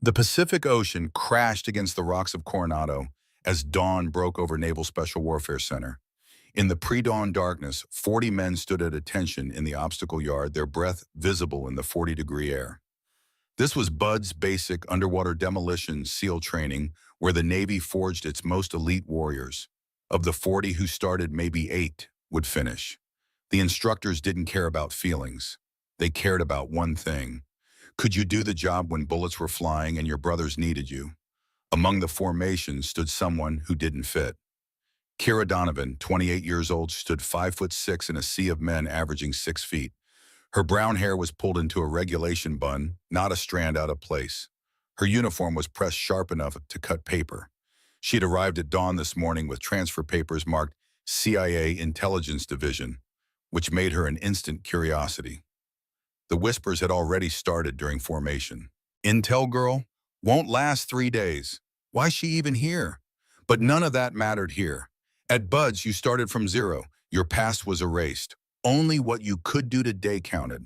The Pacific Ocean crashed against the rocks of Coronado as dawn broke over Naval Special Warfare Center. In the pre-dawn darkness, 40 men stood at attention in the obstacle yard, their breath visible in the 40-degree air. This was Bud's basic underwater demolition SEAL training, where the Navy forged its most elite warriors. Of the 40 who started, maybe 8 would finish. The instructors didn't care about feelings. They cared about one thing. Could you do the job when bullets were flying and your brothers needed you? Among the formation stood someone who didn't fit. Kira Donovan, 28 years old, stood 5'6" in a sea of men averaging 6 feet. Her brown hair was pulled into a regulation bun, not a strand out of place. Her uniform was pressed sharp enough to cut paper. She'd arrived at dawn this morning with transfer papers marked CIA Intelligence Division, which made her an instant curiosity. The whispers had already started during formation. Intel girl? Won't last 3 days. Why's she even here? But none of that mattered here. At Bud's, you started from zero. Your past was erased. Only what you could do today counted.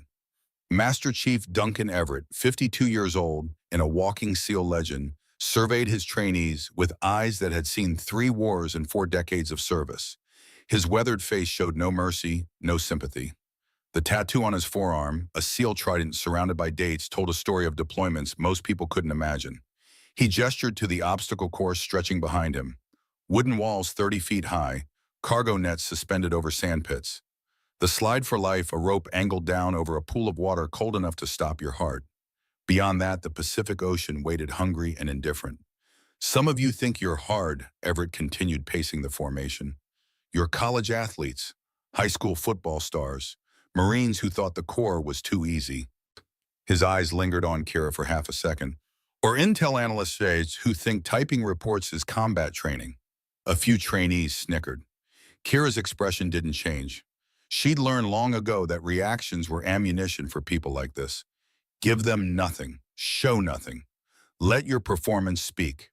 Master Chief Duncan Everett, 52 years old and a walking SEAL legend, surveyed his trainees with eyes that had seen 3 wars and 4 decades of service. His weathered face showed no mercy, no sympathy. The tattoo on his forearm, a SEAL trident surrounded by dates, told a story of deployments most people couldn't imagine. He gestured to the obstacle course stretching behind him. Wooden walls 30 feet high, cargo nets suspended over sandpits. The slide for life, a rope angled down over a pool of water cold enough to stop your heart. Beyond that, the Pacific Ocean waited hungry and indifferent. Some of you think you're hard, Everett continued, pacing the formation. You're college athletes, high school football stars, Marines who thought the Corps was too easy. His eyes lingered on Kira for half a second. Or intel analysts who think typing reports is combat training. A few trainees snickered. Kira's expression didn't change. She'd learned long ago that reactions were ammunition for people like this. Give them nothing. Show nothing. Let your performance speak.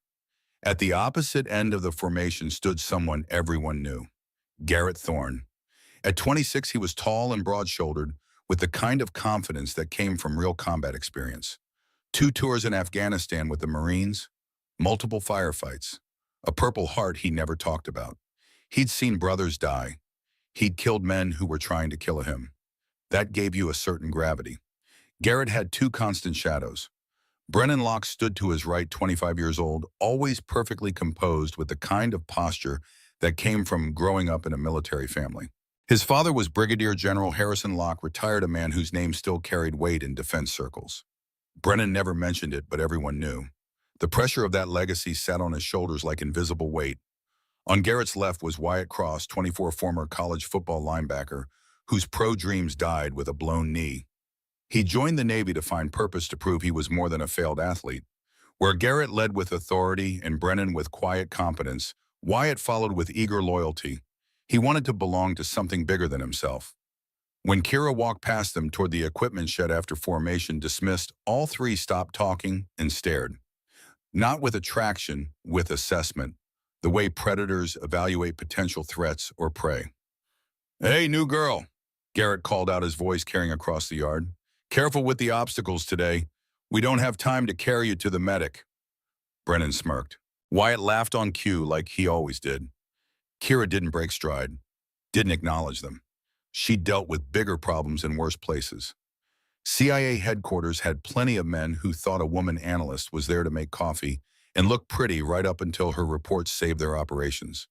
At the opposite end of the formation stood someone everyone knew. Garrett Thorne. At 26, he was tall and broad-shouldered, with the kind of confidence that came from real combat experience. 2 tours in Afghanistan with the Marines, multiple firefights, a Purple Heart he never talked about. He'd seen brothers die. He'd killed men who were trying to kill him. That gave you a certain gravity. Garrett had 2 constant shadows. Brennan Locke stood to his right, 25 years old, always perfectly composed with the kind of posture that came from growing up in a military family. His father was Brigadier General Harrison Locke, retired, a man whose name still carried weight in defense circles. Brennan never mentioned it, but everyone knew. The pressure of that legacy sat on his shoulders like invisible weight. On Garrett's left was Wyatt Cross, 24, former college football linebacker, whose pro dreams died with a blown knee. He joined the Navy to find purpose, to prove he was more than a failed athlete. Where Garrett led with authority and Brennan with quiet competence, Wyatt followed with eager loyalty. He wanted to belong to something bigger than himself. When Kira walked past them toward the equipment shed after formation dismissed, all 3 stopped talking and stared. Not with attraction, with assessment, the way predators evaluate potential threats or prey. "Hey, new girl," Garrett called out, his voice carrying across the yard. "Careful with the obstacles today. We don't have time to carry you to the medic." Brennan smirked. Wyatt laughed on cue like he always did. Kira didn't break stride, didn't acknowledge them. She dealt with bigger problems in worse places. CIA headquarters had plenty of men who thought a woman analyst was there to make coffee and look pretty right up until her reports saved their operations.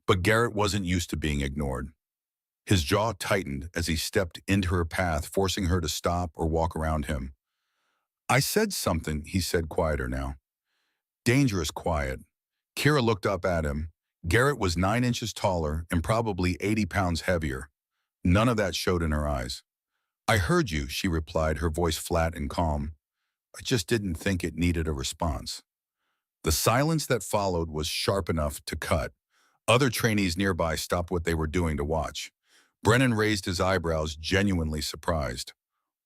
But Garrett wasn't used to being ignored. His jaw tightened as he stepped into her path, forcing her to stop or walk around him. "I said something," he said, quieter now. Dangerous quiet. Kira looked up at him. Garrett was 9 inches taller and probably 80 pounds heavier. None of that showed in her eyes. "I heard you," she replied, her voice flat and calm. "I just didn't think it needed a response." The silence that followed was sharp enough to cut. Other trainees nearby stopped what they were doing to watch. Brennan raised his eyebrows, genuinely surprised.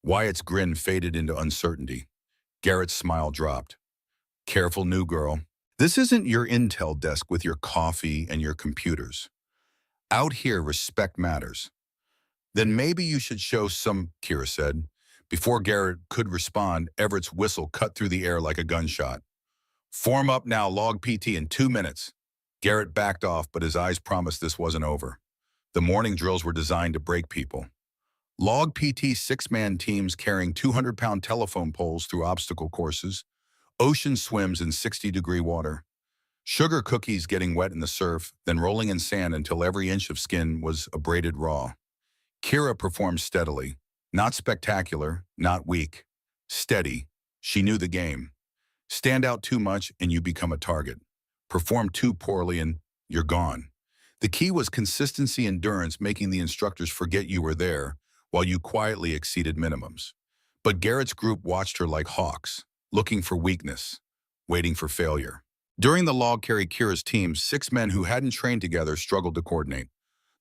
Wyatt's grin faded into uncertainty. Garrett's smile dropped. "Careful, new girl. This isn't your intel desk with your coffee and your computers. Out here, respect matters." "Then maybe you should show some," Kira said. Before Garrett could respond, Everett's whistle cut through the air like a gunshot. Form up now, log PT in 2 minutes. Garrett backed off, but his eyes promised this wasn't over. The morning drills were designed to break people. Log PT six-man teams carrying 200-pound telephone poles through obstacle courses, ocean swims in 60-degree water, sugar cookies getting wet in the surf, then rolling in sand until every inch of skin was abraded raw. Kira performed steadily. Not spectacular, not weak. Steady. She knew the game. Stand out too much and you become a target. Perform too poorly and you're gone. The key was consistency, endurance, making the instructors forget you were there while you quietly exceeded minimums. But Garrett's group watched her like hawks, looking for weakness, waiting for failure. During the log carry Kira's team, 6 men who hadn't trained together struggled to coordinate.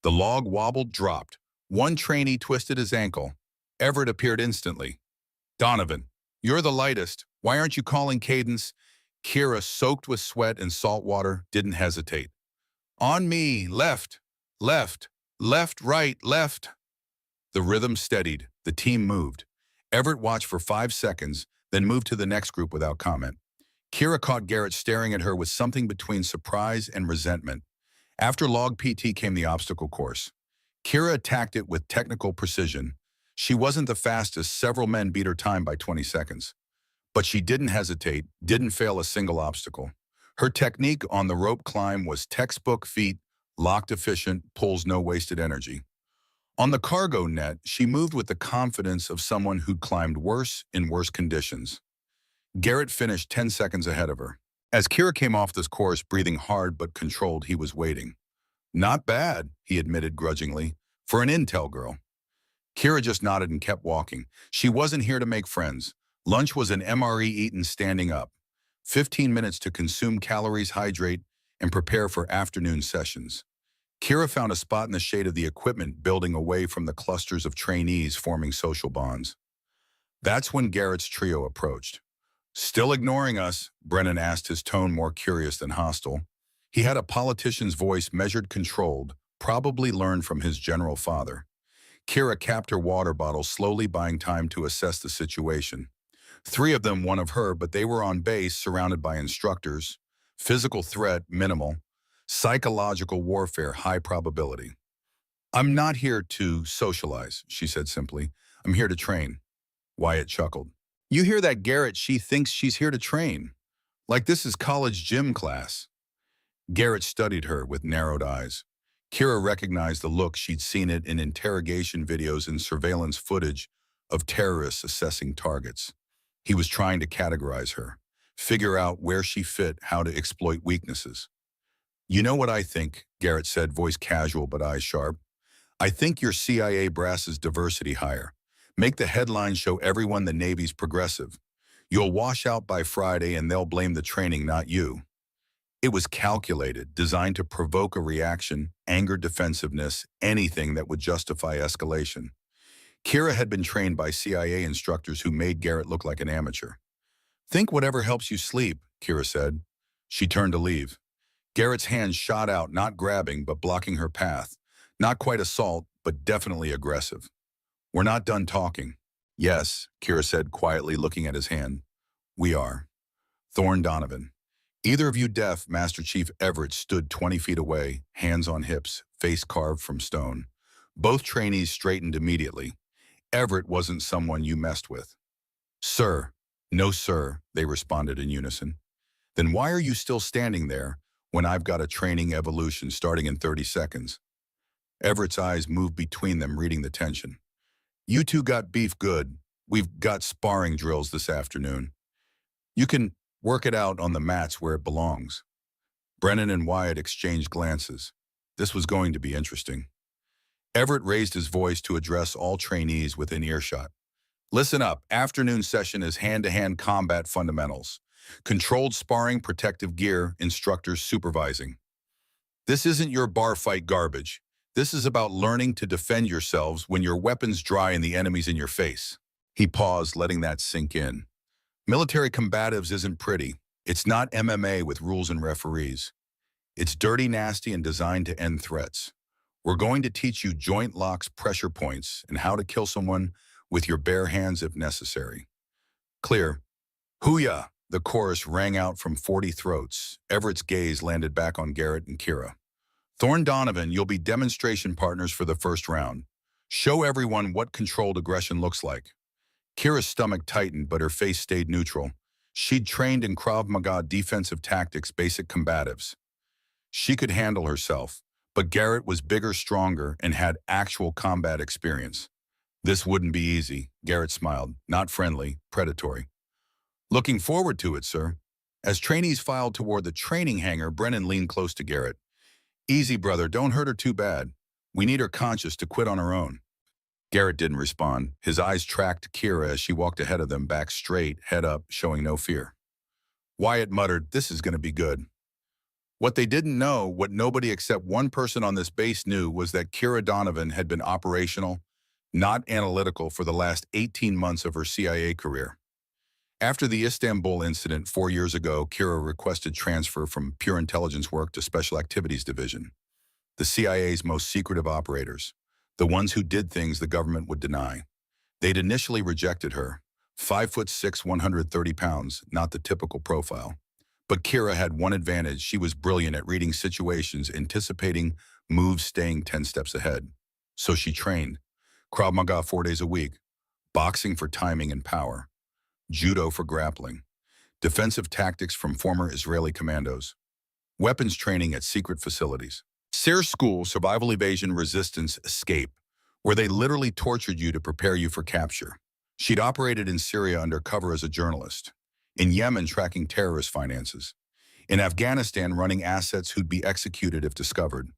The log wobbled, dropped. One trainee twisted his ankle. Everett appeared instantly. Donovan, you're the lightest. Why aren't you calling cadence? Kira, soaked with sweat and salt water, didn't hesitate. On me, left, left, left, right, left. The rhythm steadied. The team moved. Everett watched for 5 seconds, then moved to the next group without comment. Kira caught Garrett staring at her with something between surprise and resentment. After log PT came the obstacle course. Kira attacked it with technical precision. She wasn't the fastest. Several men beat her time by 20 seconds. But she didn't hesitate, didn't fail a single obstacle. Her technique on the rope climb was textbook feet, locked efficient, pulls no wasted energy. On the cargo net, she moved with the confidence of someone who'd climbed worse in worse conditions. Garrett finished 10 seconds ahead of her. As Kira came off this course, breathing hard but controlled, he was waiting. Not bad, he admitted grudgingly, for an intel girl. Kira just nodded and kept walking. She wasn't here to make friends. Lunch was an MRE eaten standing up. 15 minutes to consume calories, hydrate, and prepare for afternoon sessions. Kira found a spot in the shade of the equipment building away from the clusters of trainees forming social bonds. That's when Garrett's trio approached. Still ignoring us? Brennan asked, his tone more curious than hostile. He had a politician's voice, measured, controlled, probably learned from his general father. Kira capped her water bottle, slowly buying time to assess the situation. 3 of them, one of her, but they were on base, surrounded by instructors. Physical threat, minimal. Psychological warfare, high probability. I'm not here to socialize, she said simply. I'm here to train. Wyatt chuckled. You hear that, Garrett? She thinks she's here to train. Like this is college gym class. Garrett studied her with narrowed eyes. Kira recognized the look. She'd seen it in interrogation videos and surveillance footage of terrorists assessing targets. He was trying to categorize her, figure out where she fit, how to exploit weaknesses. You know what I think, Garrett said, voice casual but eyes sharp. I think your CIA brass's diversity hire. Make the headlines show everyone the Navy's progressive. You'll wash out by Friday and they'll blame the training, not you. It was calculated, designed to provoke a reaction, anger, defensiveness, anything that would justify escalation. Kira had been trained by CIA instructors who made Garrett look like an amateur. Think whatever helps you sleep, Kira said. She turned to leave. Garrett's hand shot out, not grabbing, but blocking her path. Not quite assault, but definitely aggressive. We're not done talking. Yes, Kira said quietly, looking at his hand. We are. Thorne Donovan. Either of you deaf? Master Chief Everett stood 20 feet away, hands on hips, face carved from stone. Both trainees straightened immediately. Everett wasn't someone you messed with. Sir. No, sir, they responded in unison. Then why are you still standing there when I've got a training evolution starting in 30 seconds? Everett's eyes moved between them, reading the tension. You two got beef good. We've got sparring drills this afternoon. You can work it out on the mats where it belongs. Brennan and Wyatt exchanged glances. This was going to be interesting. Everett raised his voice to address all trainees within earshot. Listen up. Afternoon session is hand-to-hand combat fundamentals. Controlled sparring, protective gear, instructors supervising. This isn't your bar fight garbage. This is about learning to defend yourselves when your weapon's dry and the enemy's in your face. He paused, letting that sink in. Military combatives isn't pretty. It's not MMA with rules and referees. It's dirty, nasty, and designed to end threats. We're going to teach you joint locks, pressure points, and how to kill someone with your bare hands if necessary. Clear. Hooyah! The chorus rang out from 40 throats. Everett's gaze landed back on Garrett and Kira. Thorne Donovan, you'll be demonstration partners for the first round. Show everyone what controlled aggression looks like. Kira's stomach tightened, but her face stayed neutral. She'd trained in Krav Maga defensive tactics, basic combatives. She could handle herself, but Garrett was bigger, stronger, and had actual combat experience. This wouldn't be easy, Garrett smiled, not friendly, predatory. Looking forward to it, sir. As trainees filed toward the training hangar, Brennan leaned close to Garrett. Easy, brother, don't hurt her too bad. We need her conscious to quit on her own. Garrett didn't respond. His eyes tracked Kira as she walked ahead of them, back straight, head up, showing no fear. Wyatt muttered, this is going to be good. What they didn't know, what nobody except one person on this base knew, was that Kira Donovan had been operational, not analytical, for the last 18 months of her CIA career. After the Istanbul incident 4 years ago, Kira requested transfer from pure intelligence work to Special Activities Division, the CIA's most secretive operators, the ones who did things the government would deny. They'd initially rejected her. 5'6", 130 pounds, not the typical profile. But Kira had one advantage. She was brilliant at reading situations, anticipating moves, staying 10 steps ahead. So she trained. Krav Maga 4 days a week, boxing for timing and power, judo for grappling, defensive tactics from former Israeli commandos, weapons training at secret facilities. SARE school, survival, evasion, resistance, escape, where they literally tortured you to prepare you for capture. She'd operated in Syria undercover as a journalist, in Yemen tracking terrorist finances, in Afghanistan running assets who'd be executed if discovered.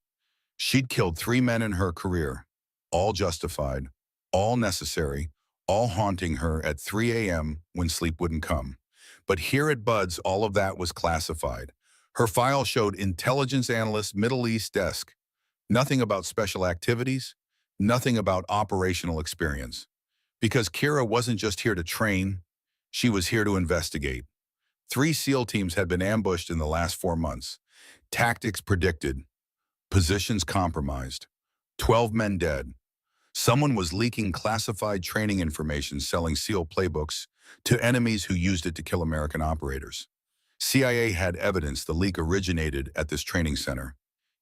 She'd killed 3 men in her career, all justified, all necessary, all haunting her at 3 a.m. when sleep wouldn't come. But here at Bud's, all of that was classified. Her file showed intelligence analyst, Middle East desk. Nothing about special activities, nothing about operational experience. Because Kira wasn't just here to train, she was here to investigate. 3 SEAL teams had been ambushed in the last 4 months. Tactics predicted. Positions compromised. 12 men dead. Someone was leaking classified training information, selling SEAL playbooks to enemies who used it to kill American operators. CIA had evidence the leak originated at this training center.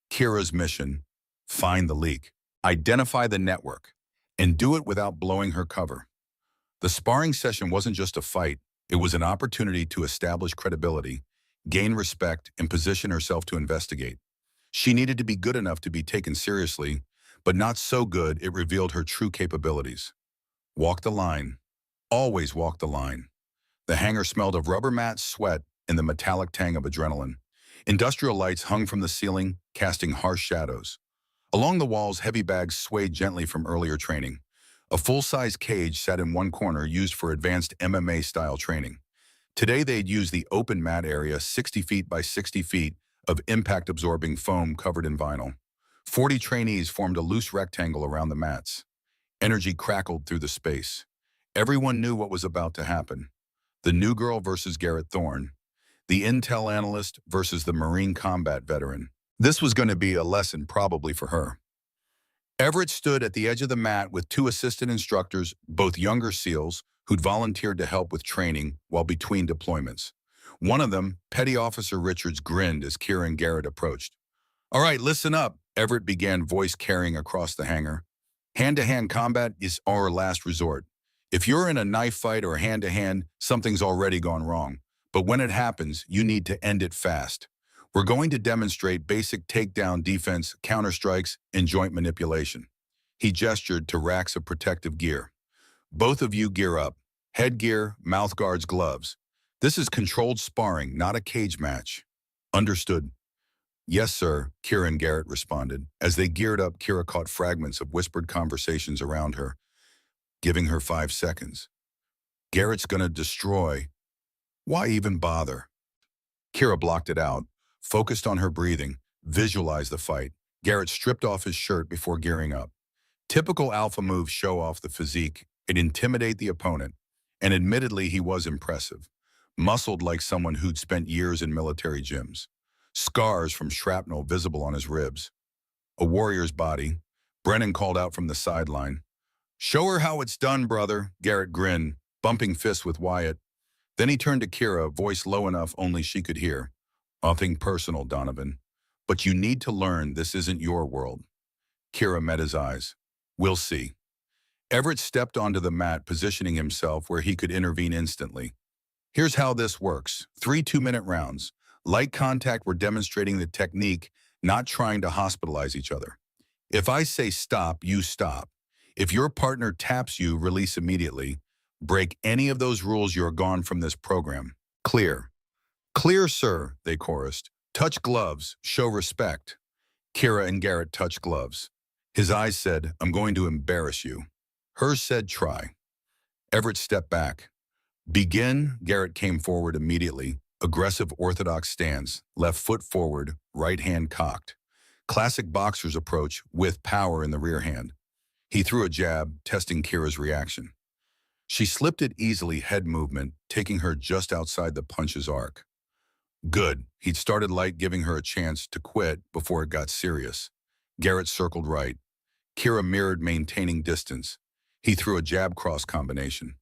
Kira's mission: find the leak, identify the network, and do it without blowing her cover. The sparring session wasn't just a fight. It was an opportunity to establish credibility, gain respect, and position herself to investigate. She needed to be good enough to be taken seriously, but not so good it revealed her true capabilities. Walk the line. Always walk the line. The hangar smelled of rubber mats, sweat, and the metallic tang of adrenaline. Industrial lights hung from the ceiling, casting harsh shadows. Along the walls, heavy bags swayed gently from earlier training. A full-size cage sat in one corner, used for advanced MMA-style training. Today, they'd use the open mat area, 60 feet by 60 feet, of impact-absorbing foam covered in vinyl. 40 trainees formed a loose rectangle around the mats. Energy crackled through the space. Everyone knew what was about to happen. The new girl versus Garrett Thorne. The intel analyst versus the Marine combat veteran. This was going to be a lesson probably for her. Everett stood at the edge of the mat with 2 assistant instructors, both younger SEALs, who'd volunteered to help with training while between deployments. One of them, Petty Officer Richards, grinned as Kira and Garrett approached. All right, listen up, Everett began, voice carrying across the hangar. Hand-to-hand combat is our last resort. If you're in a knife fight or hand-to-hand, something's already gone wrong. But when it happens, you need to end it fast. We're going to demonstrate basic takedown defense, counterstrikes, and joint manipulation. He gestured to racks of protective gear. Both of you gear up. Headgear, mouth guards, gloves. This is controlled sparring, not a cage match. Understood. Yes, sir, Kira and Garrett responded. As they geared up, Kira caught fragments of whispered conversations around her, giving her 5 seconds. Garrett's gonna destroy. Why even bother? Kira blocked it out, focused on her breathing, visualized the fight. Garrett stripped off his shirt before gearing up. Typical alpha moves: show off the physique and intimidate the opponent. And admittedly, he was impressive. Muscled like someone who'd spent years in military gyms. Scars from shrapnel visible on his ribs. A warrior's body. Brennan called out from the sideline. Show her how it's done, brother, Garrett grinned, bumping fists with Wyatt. Then he turned to Kira, voice low enough only she could hear. Nothing personal, Donovan. But you need to learn this isn't your world. Kira met his eyes. We'll see. Everett stepped onto the mat, positioning himself where he could intervene instantly. Here's how this works. 3 2-minute rounds. Light contact, we're demonstrating the technique, not trying to hospitalize each other. If I say stop, you stop. If your partner taps you, release immediately. Break any of those rules, you're gone from this program. Clear. Clear, sir, they chorused. Touch gloves, show respect. Kira and Garrett touched gloves. His eyes said, I'm going to embarrass you. Hers said, try. Everett stepped back. Begin, Garrett came forward immediately. Aggressive orthodox stance, left foot forward, right hand cocked. Classic boxer's approach with power in the rear hand. He threw a jab, testing Kira's reaction. She slipped it easily, head movement, taking her just outside the punch's arc. Good. He'd started light, giving her a chance to quit before it got serious. Garrett circled right. Kira mirrored, maintaining distance. He threw a jab cross combination.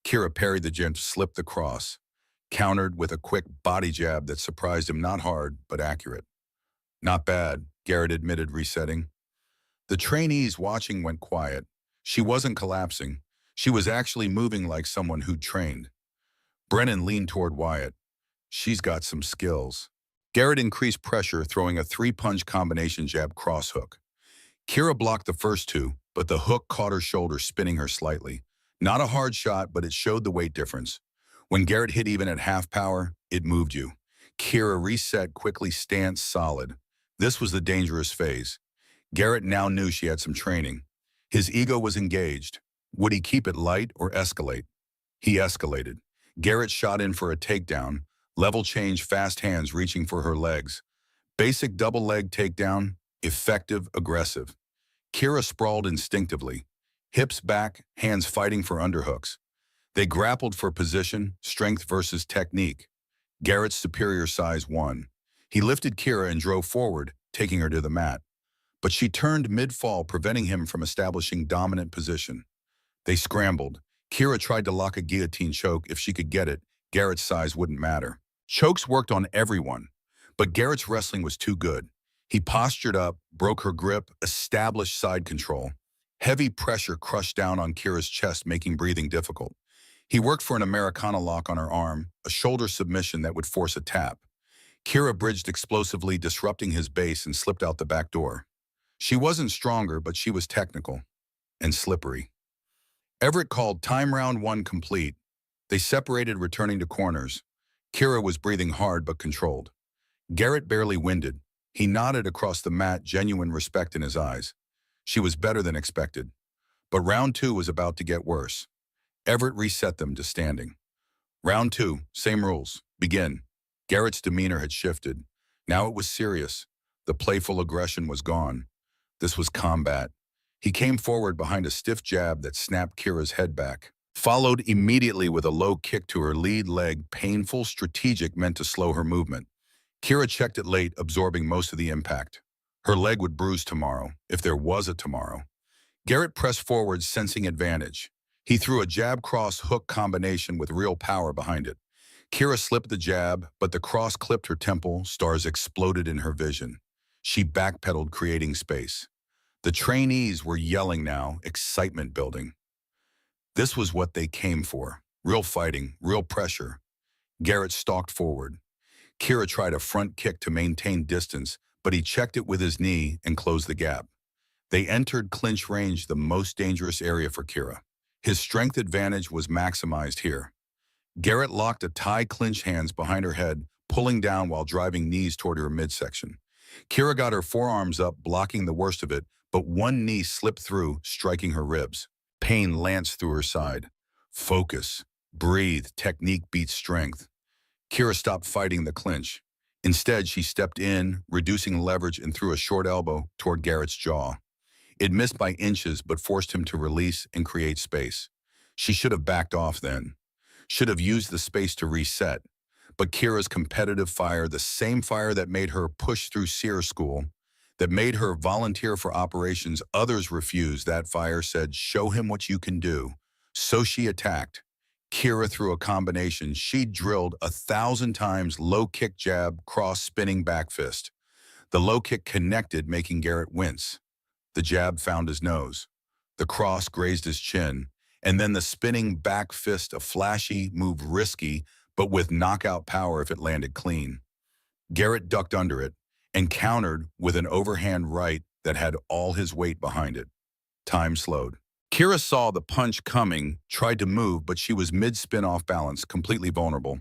Kira parried the jab, slipped the cross, countered with a quick body jab that surprised him, not hard, but accurate. Not bad, Garrett admitted, resetting. The trainees watching went quiet. She wasn't collapsing. She was actually moving like someone who'd trained. Brennan leaned toward Wyatt. She's got some skills. Garrett increased pressure, throwing a 3-punch combination jab cross hook. Kira blocked the first 2, but the hook caught her shoulder, spinning her slightly. Not a hard shot, but it showed the weight difference. When Garrett hit even at half power, it moved you. Kira reset quickly, stance solid. This was the dangerous phase. Garrett now knew she had some training. His ego was engaged. Would he keep it light or escalate? He escalated. Garrett shot in for a takedown. Level change, fast hands reaching for her legs. Basic double leg takedown, effective, aggressive. Kira sprawled instinctively. Hips back, hands fighting for underhooks. They grappled for position, strength versus technique. Garrett's superior size won. He lifted Kira and drove forward, taking her to the mat. But she turned mid-fall, preventing him from establishing dominant position. They scrambled. Kira tried to lock a guillotine choke. If she could get it, Garrett's size wouldn't matter. Chokes worked on everyone, but Garrett's wrestling was too good. He postured up, broke her grip, established side control. Heavy pressure crushed down on Kira's chest, making breathing difficult. He worked for an Americana lock on her arm, a shoulder submission that would force a tap. Kira bridged explosively, disrupting his base, and slipped out the back door. She wasn't stronger, but she was technical and slippery. Everett called time, round 1 complete. They separated, returning to corners. Kira was breathing hard but controlled. Garrett barely winded. He nodded across the mat, genuine respect in his eyes. She was better than expected. But round 2 was about to get worse. Everett reset them to standing. Round 2, same rules. Begin. Garrett's demeanor had shifted. Now it was serious. The playful aggression was gone. This was combat. He came forward behind a stiff jab that snapped Kira's head back, followed immediately with a low kick to her lead leg, painful, strategic, meant to slow her movement. Kira checked it late, absorbing most of the impact. Her leg would bruise tomorrow, if there was a tomorrow. Garrett pressed forward, sensing advantage. He threw a jab cross hook combination with real power behind it. Kira slipped the jab, but the cross clipped her temple. Stars exploded in her vision. She backpedaled, creating space. The trainees were yelling now, excitement building. This was what they came for. Real fighting, real pressure. Garrett stalked forward. Kira tried a front kick to maintain distance, but he checked it with his knee and closed the gap. They entered clinch range, the most dangerous area for Kira. His strength advantage was maximized here. Garrett locked a tie clinch, hands behind her head, pulling down while driving knees toward her midsection. Kira got her forearms up, blocking the worst of it, but one knee slipped through, striking her ribs. Pain lanced through her side. Focus. Breathe. Technique beats strength. Kira stopped fighting the clinch. Instead, she stepped in, reducing leverage, and threw a short elbow toward Garrett's jaw. It missed by inches, but forced him to release and create space. She should have backed off then. Should have used the space to reset. But Kira's competitive fire, the same fire that made her push through SEER school, that made her volunteer for operations others refused. That fire said, show him what you can do. So she attacked. Kira threw a combination she drilled 1,000 times, low kick jab, cross spinning back fist. The low kick connected, making Garrett wince. The jab found his nose. The cross grazed his chin. And then the spinning back fist, a flashy move, risky, but with knockout power if it landed clean. Garrett ducked under it and countered with an overhand right that had all his weight behind it. Time slowed. Kira saw the punch coming, tried to move, but she was mid-spin off balance, completely vulnerable.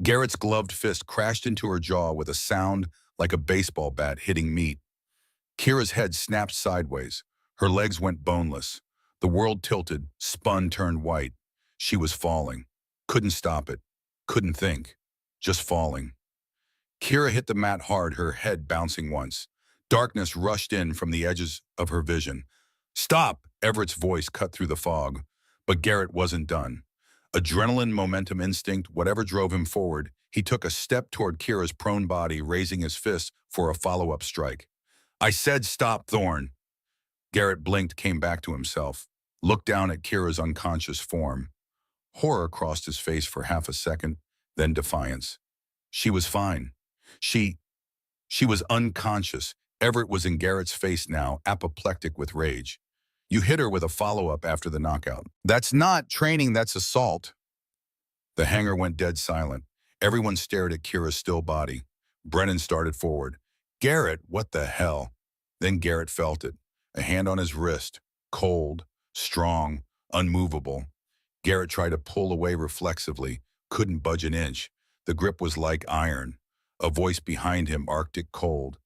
Garrett's gloved fist crashed into her jaw with a sound like a baseball bat hitting meat. Kira's head snapped sideways. Her legs went boneless. The world tilted, spun, turned white. She was falling. Couldn't stop it. Couldn't think. Just falling. Kira hit the mat hard, her head bouncing once. Darkness rushed in from the edges of her vision. Stop! Everett's voice cut through the fog. But Garrett wasn't done. Adrenaline, momentum, instinct, whatever drove him forward, he took a step toward Kira's prone body, raising his fist for a follow-up strike. I said stop, Thorne. Garrett blinked, came back to himself, looked down at Kira's unconscious form. Horror crossed his face for half a second, then defiance. She was fine. She was unconscious. Everett was in Garrett's face now, apoplectic with rage. You hit her with a follow-up after the knockout. That's not training, that's assault. The hangar went dead silent. Everyone stared at Kira's still body. Brennan started forward. Garrett, what the hell? Then Garrett felt it. A hand on his wrist. Cold, strong, unmovable. Garrett tried to pull away reflexively. Couldn't budge an inch. The grip was like iron. A voice behind him, arctic cold.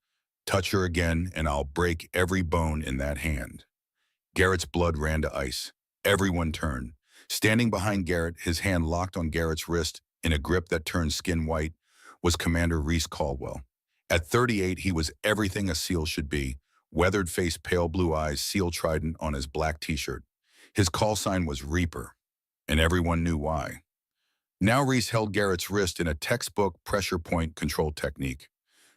Touch her again and I'll break every bone in that hand. Garrett's blood ran to ice. Everyone turned. Standing behind Garrett, his hand locked on Garrett's wrist in a grip that turned skin white, was Commander Reese Caldwell. At 38, he was everything a SEAL should be. Weathered face, pale blue eyes, SEAL trident on his black t-shirt. His call sign was Reaper, and everyone knew why. Now Reese held Garrett's wrist in a textbook pressure point control technique.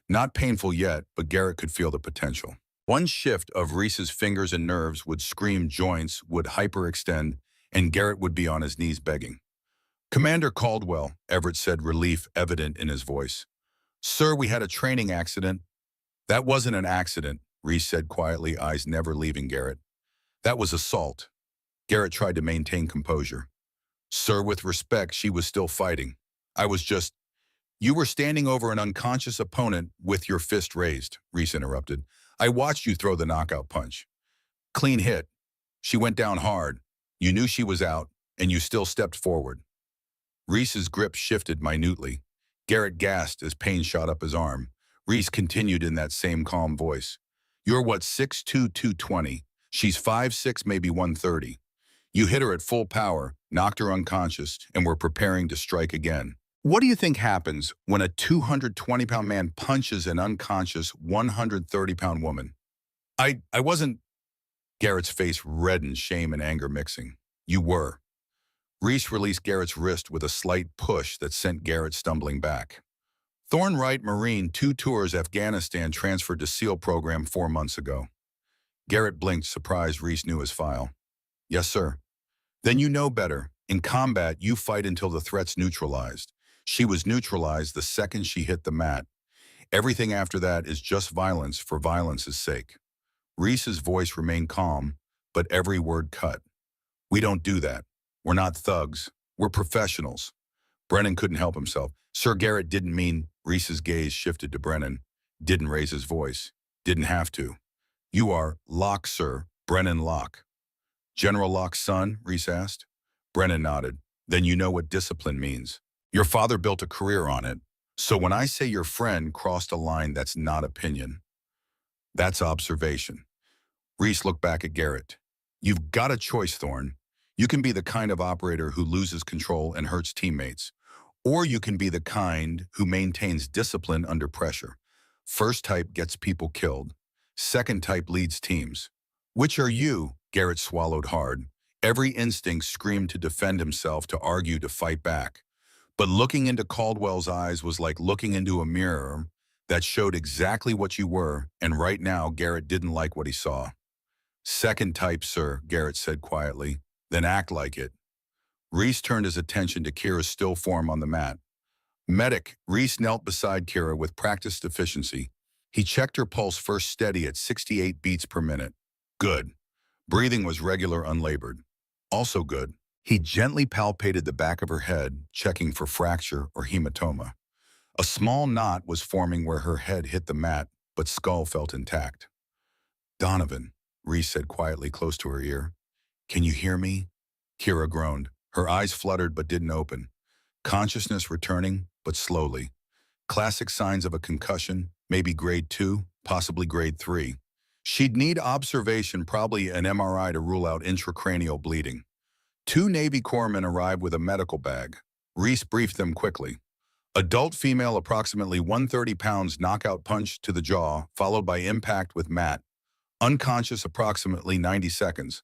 Not painful yet, but Garrett could feel the potential. One shift of Reese's fingers and nerves would scream, joints would hyperextend, and Garrett would be on his knees begging. Commander Caldwell, Everett said, relief evident in his voice. Sir, we had a training accident. That wasn't an accident, Reese said quietly, eyes never leaving Garrett. That was assault. Garrett tried to maintain composure. Sir, with respect, she was still fighting. You were standing over an unconscious opponent with your fist raised, Reese interrupted. I watched you throw the knockout punch. Clean hit. She went down hard. You knew she was out, and you still stepped forward. Reese's grip shifted minutely. Garrett gasped as pain shot up his arm. Reese continued in that same calm voice. You're what, 6'2", 220. She's 5'6", maybe 130. You hit her at full power, knocked her unconscious, and were preparing to strike again. What do you think happens when a 220-pound man punches an unconscious 130-pound woman? I wasn't... Garrett's face reddened, shame and anger mixing. You were. Reese released Garrett's wrist with a slight push that sent Garrett stumbling back. Thorne Wright, Marine, 2 tours, Afghanistan, transferred to SEAL program 4 months ago. Garrett blinked, surprised Reese knew his file. Yes, sir. Then you know better. In combat, you fight until the threat's neutralized. She was neutralized the second she hit the mat. Everything after that is just violence for violence's sake. Reese's voice remained calm, but every word cut. We don't do that. We're not thugs. We're professionals. Brennan couldn't help himself. Sir, Garrett didn't mean. Reese's gaze shifted to Brennan. Didn't raise his voice. Didn't have to. You are Locke, sir. Brennan Locke. General Locke's son? Reese asked. Brennan nodded. Then you know what discipline means. Your father built a career on it. So when I say your friend crossed a line, that's not opinion. That's observation. Reese looked back at Garrett. You've got a choice, Thorne. You can be the kind of operator who loses control and hurts teammates. Or you can be the kind who maintains discipline under pressure. First type gets people killed. Second type leads teams. Which are you? Garrett swallowed hard. Every instinct screamed to defend himself, to argue, to fight back. But looking into Caldwell's eyes was like looking into a mirror. That showed exactly what you were, and right now Garrett didn't like what he saw. Second type, sir, Garrett said quietly. Then act like it. Reese turned his attention to Kira's still form on the mat. Medic, Reese knelt beside Kira with practiced efficiency. He checked her pulse first steady at 68 beats per minute. Good. Breathing was regular unlabored. Also good. He gently palpated the back of her head, checking for fracture or hematoma. A small knot was forming where her head hit the mat, but skull felt intact. Donovan, Reese said quietly close to her ear. Can you hear me? Kira groaned. Her eyes fluttered but didn't open. Consciousness returning, but slowly. Classic signs of a concussion, maybe grade 2, possibly grade 3. She'd need observation, probably an MRI to rule out intracranial bleeding. 2 Navy corpsmen arrived with a medical bag. Reese briefed them quickly. Adult female, approximately 130 pounds, knockout punch to the jaw, followed by impact with mat. Unconscious approximately 90 seconds.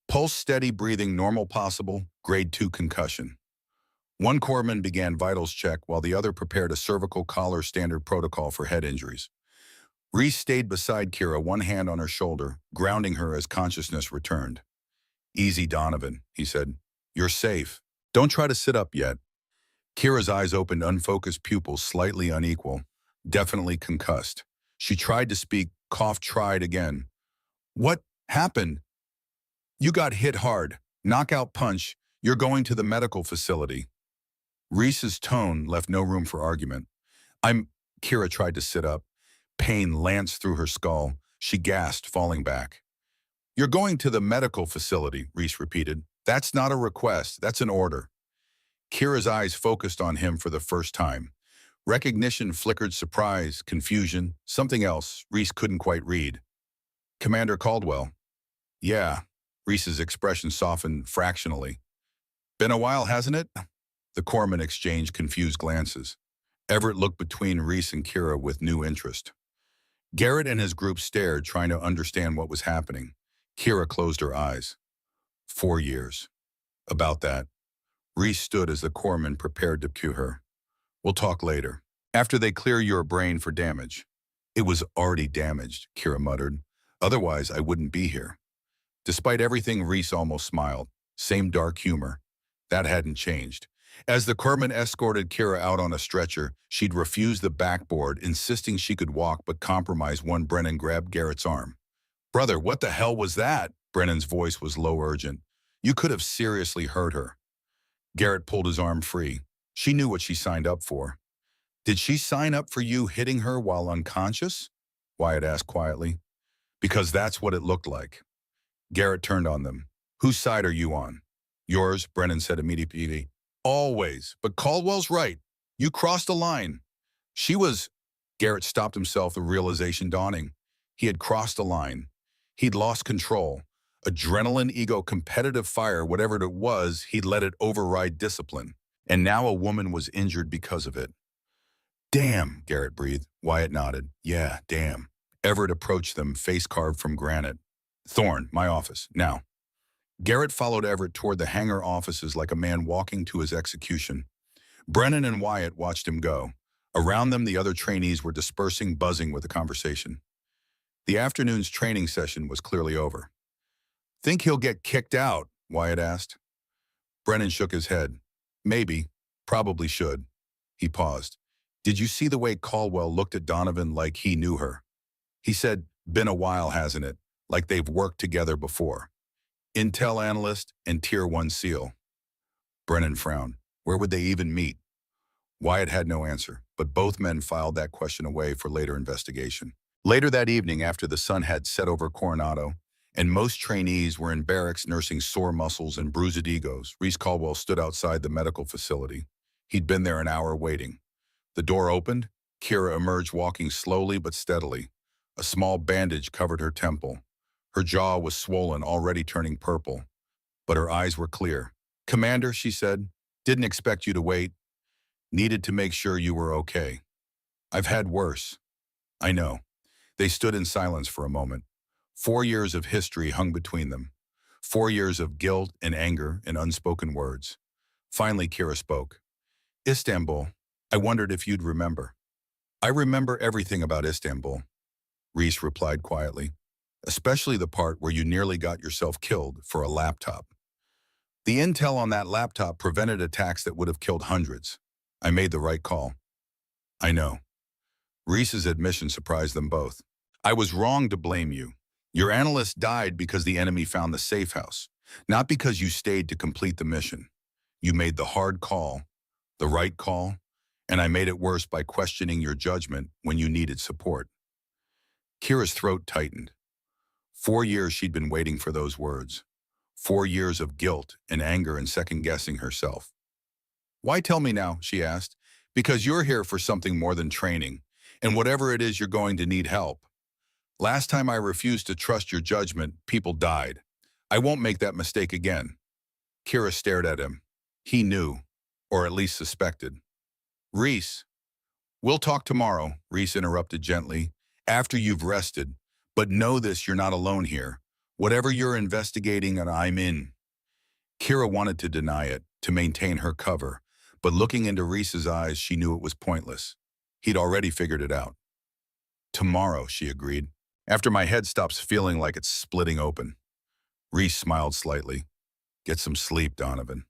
Pulse steady, breathing normal possible, grade 2 concussion. One corpsman began vitals check while the other prepared a cervical collar standard protocol for head injuries. Reese stayed beside Kira, one hand on her shoulder, grounding her as consciousness returned. Easy, Donovan, he said. You're safe. Don't try to sit up yet. Kira's eyes opened, unfocused pupils slightly unequal, definitely concussed. She tried to speak, coughed, tried again. What happened? You got hit hard. Knockout punch. You're going to the medical facility. Reese's tone left no room for argument. Kira tried to sit up. Pain lanced through her skull. She gasped, falling back. You're going to the medical facility, Reese repeated. That's not a request, that's an order. Kira's eyes focused on him for the first time. Recognition flickered, surprise, confusion, something else Reese couldn't quite read. Commander Caldwell. Yeah, Reese's expression softened fractionally. Been a while, hasn't it? The corpsmen exchanged confused glances. Everett looked between Reese and Kira with new interest. Garrett and his group stared, trying to understand what was happening. Kira closed her eyes. 4 years. About that. Reese stood as the corpsman prepared to cue her. We'll talk later. After they clear your brain for damage. It was already damaged, Kira muttered. Otherwise, I wouldn't be here. Despite everything, Reese almost smiled. Same dark humor. That hadn't changed. As the corpsman escorted Kira out on a stretcher, she'd refused the backboard, insisting she could walk but compromised. Brennan grabbed Garrett's arm. Brother, what the hell was that? Brennan's voice was low, urgent. You could have seriously hurt her. Garrett pulled his arm free. She knew what she signed up for. Did she sign up for you hitting her while unconscious? Wyatt asked quietly. Because that's what it looked like. Garrett turned on them. Whose side are you on? Yours, Brennan said immediately. Always, but Caldwell's right. You crossed a line. Garrett stopped himself, the realization dawning. He had crossed a line. He'd lost control. Adrenaline, ego, competitive fire, whatever it was, he'd let it override discipline. And now a woman was injured because of it. Damn, Garrett breathed. Wyatt nodded. Yeah, damn. Everett approached them, face carved from granite. Thorne, my office, now. Garrett followed Everett toward the hangar offices like a man walking to his execution. Brennan and Wyatt watched him go. Around them, the other trainees were dispersing, buzzing with the conversation. The afternoon's training session was clearly over. Think he'll get kicked out? Wyatt asked. Brennan shook his head. Maybe. Probably should. He paused. Did you see the way Caldwell looked at Donovan like he knew her? He said, been a while, hasn't it? Like they've worked together before. Intel analyst and Tier 1 SEAL. Brennan frowned. Where would they even meet? Wyatt had no answer, but both men filed that question away for later investigation. Later that evening, after the sun had set over Coronado, and most trainees were in barracks nursing sore muscles and bruised egos, Reese Caldwell stood outside the medical facility. He'd been there an hour waiting. The door opened. Kira emerged, walking slowly but steadily. A small bandage covered her temple. Her jaw was swollen, already turning purple, but her eyes were clear. Commander, she said, didn't expect you to wait. Needed to make sure you were okay. I've had worse. I know. They stood in silence for a moment. 4 years of history hung between them. 4 years of guilt and anger and unspoken words. Finally, Kira spoke. Istanbul, I wondered if you'd remember. I remember everything about Istanbul, Reese replied quietly, especially the part where you nearly got yourself killed for a laptop. The intel on that laptop prevented attacks that would have killed hundreds. I made the right call. I know. Reese's admission surprised them both. I was wrong to blame you. Your analyst died because the enemy found the safe house, not because you stayed to complete the mission. You made the hard call, the right call, and I made it worse by questioning your judgment when you needed support. Kira's throat tightened. 4 years she'd been waiting for those words. 4 years of guilt and anger and second-guessing herself. Why tell me now, she asked. Because you're here for something more than training, and whatever it is you're going to need help. Last time I refused to trust your judgment, people died. I won't make that mistake again. Kira stared at him. He knew, or at least suspected. Reese, we'll talk tomorrow, Reese interrupted gently, after you've rested. But know this, you're not alone here. Whatever you're investigating, and I'm in. Kira wanted to deny it, to maintain her cover, but looking into Reese's eyes, she knew it was pointless. He'd already figured it out. Tomorrow, she agreed, after my head stops feeling like it's splitting open. Reese smiled slightly. Get some sleep, Donovan.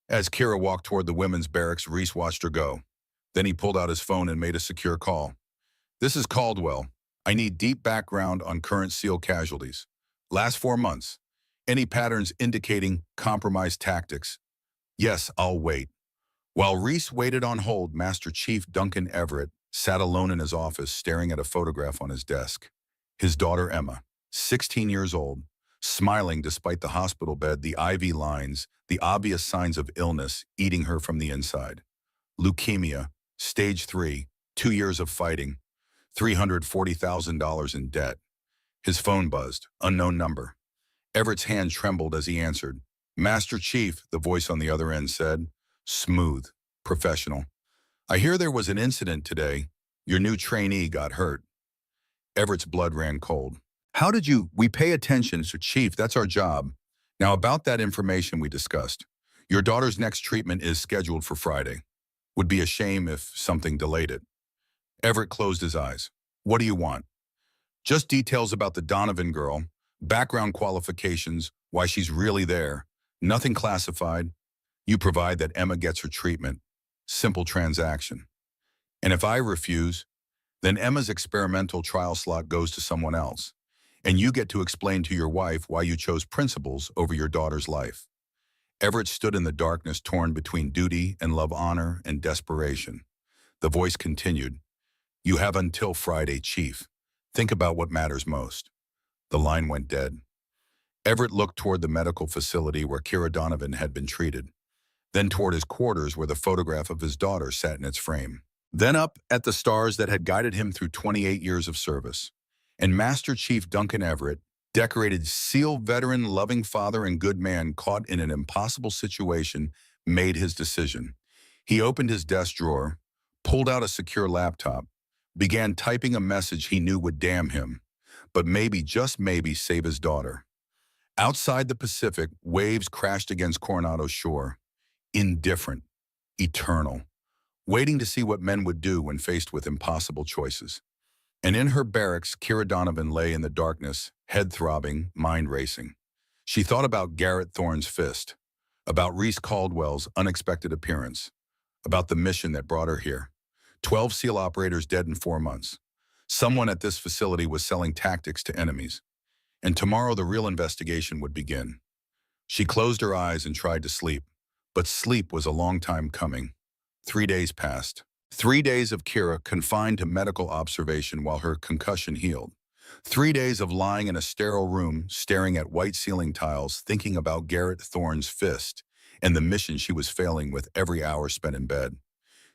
As Kira walked toward the women's barracks, Reese watched her go. Then he pulled out his phone and made a secure call. This is Caldwell. I need deep background on current SEAL casualties. Last 4 months. Any patterns indicating compromised tactics? Yes, I'll wait. While Reese waited on hold, Master Chief Duncan Everett sat alone in his office staring at a photograph on his desk. His daughter Emma, 16 years old, smiling despite the hospital bed, the IV lines, the obvious signs of illness eating her from the inside. Leukemia, stage 3, 2 years of fighting, $340,000 in debt. His phone buzzed, unknown number. Everett's hand trembled as he answered. Master Chief, the voice on the other end said, smooth, professional. I hear there was an incident today. Your new trainee got hurt. Everett's blood ran cold. How did you? We pay attention, so Chief, that's our job. Now about that information we discussed. Your daughter's next treatment is scheduled for Friday. Would be a shame if something delayed it. Everett closed his eyes. What do you want? Just details about the Donovan girl, background qualifications, why she's really there. Nothing classified. You provide that Emma gets her treatment. Simple transaction. And if I refuse, then Emma's experimental trial slot goes to someone else. And you get to explain to your wife why you chose principles over your daughter's life. Everett stood in the darkness, torn between duty and love, honor and desperation. The voice continued. You have until Friday, Chief. Think about what matters most. The line went dead. Everett looked toward the medical facility where Kira Donovan had been treated, then toward his quarters where the photograph of his daughter sat in its frame, then up at the stars that had guided him through 28 years of service. And Master Chief Duncan Everett, decorated SEAL veteran, loving father and good man caught in an impossible situation, made his decision. He opened his desk drawer, pulled out a secure laptop, began typing a message he knew would damn him, but maybe, just maybe, save his daughter. Outside the Pacific, waves crashed against Coronado's shore. Indifferent, eternal, waiting to see what men would do when faced with impossible choices. And in her barracks, Kira Donovan lay in the darkness, head throbbing, mind racing. She thought about Garrett Thorne's fist, about Reese Caldwell's unexpected appearance, about the mission that brought her here. 12 SEAL operators dead in 4 months. Someone at this facility was selling tactics to enemies. And tomorrow the real investigation would begin. She closed her eyes and tried to sleep, but sleep was a long time coming. 3 days passed. 3 days of Kira confined to medical observation while her concussion healed. 3 days of lying in a sterile room, staring at white ceiling tiles, thinking about Garrett Thorne's fist and the mission she was failing with every hour spent in bed.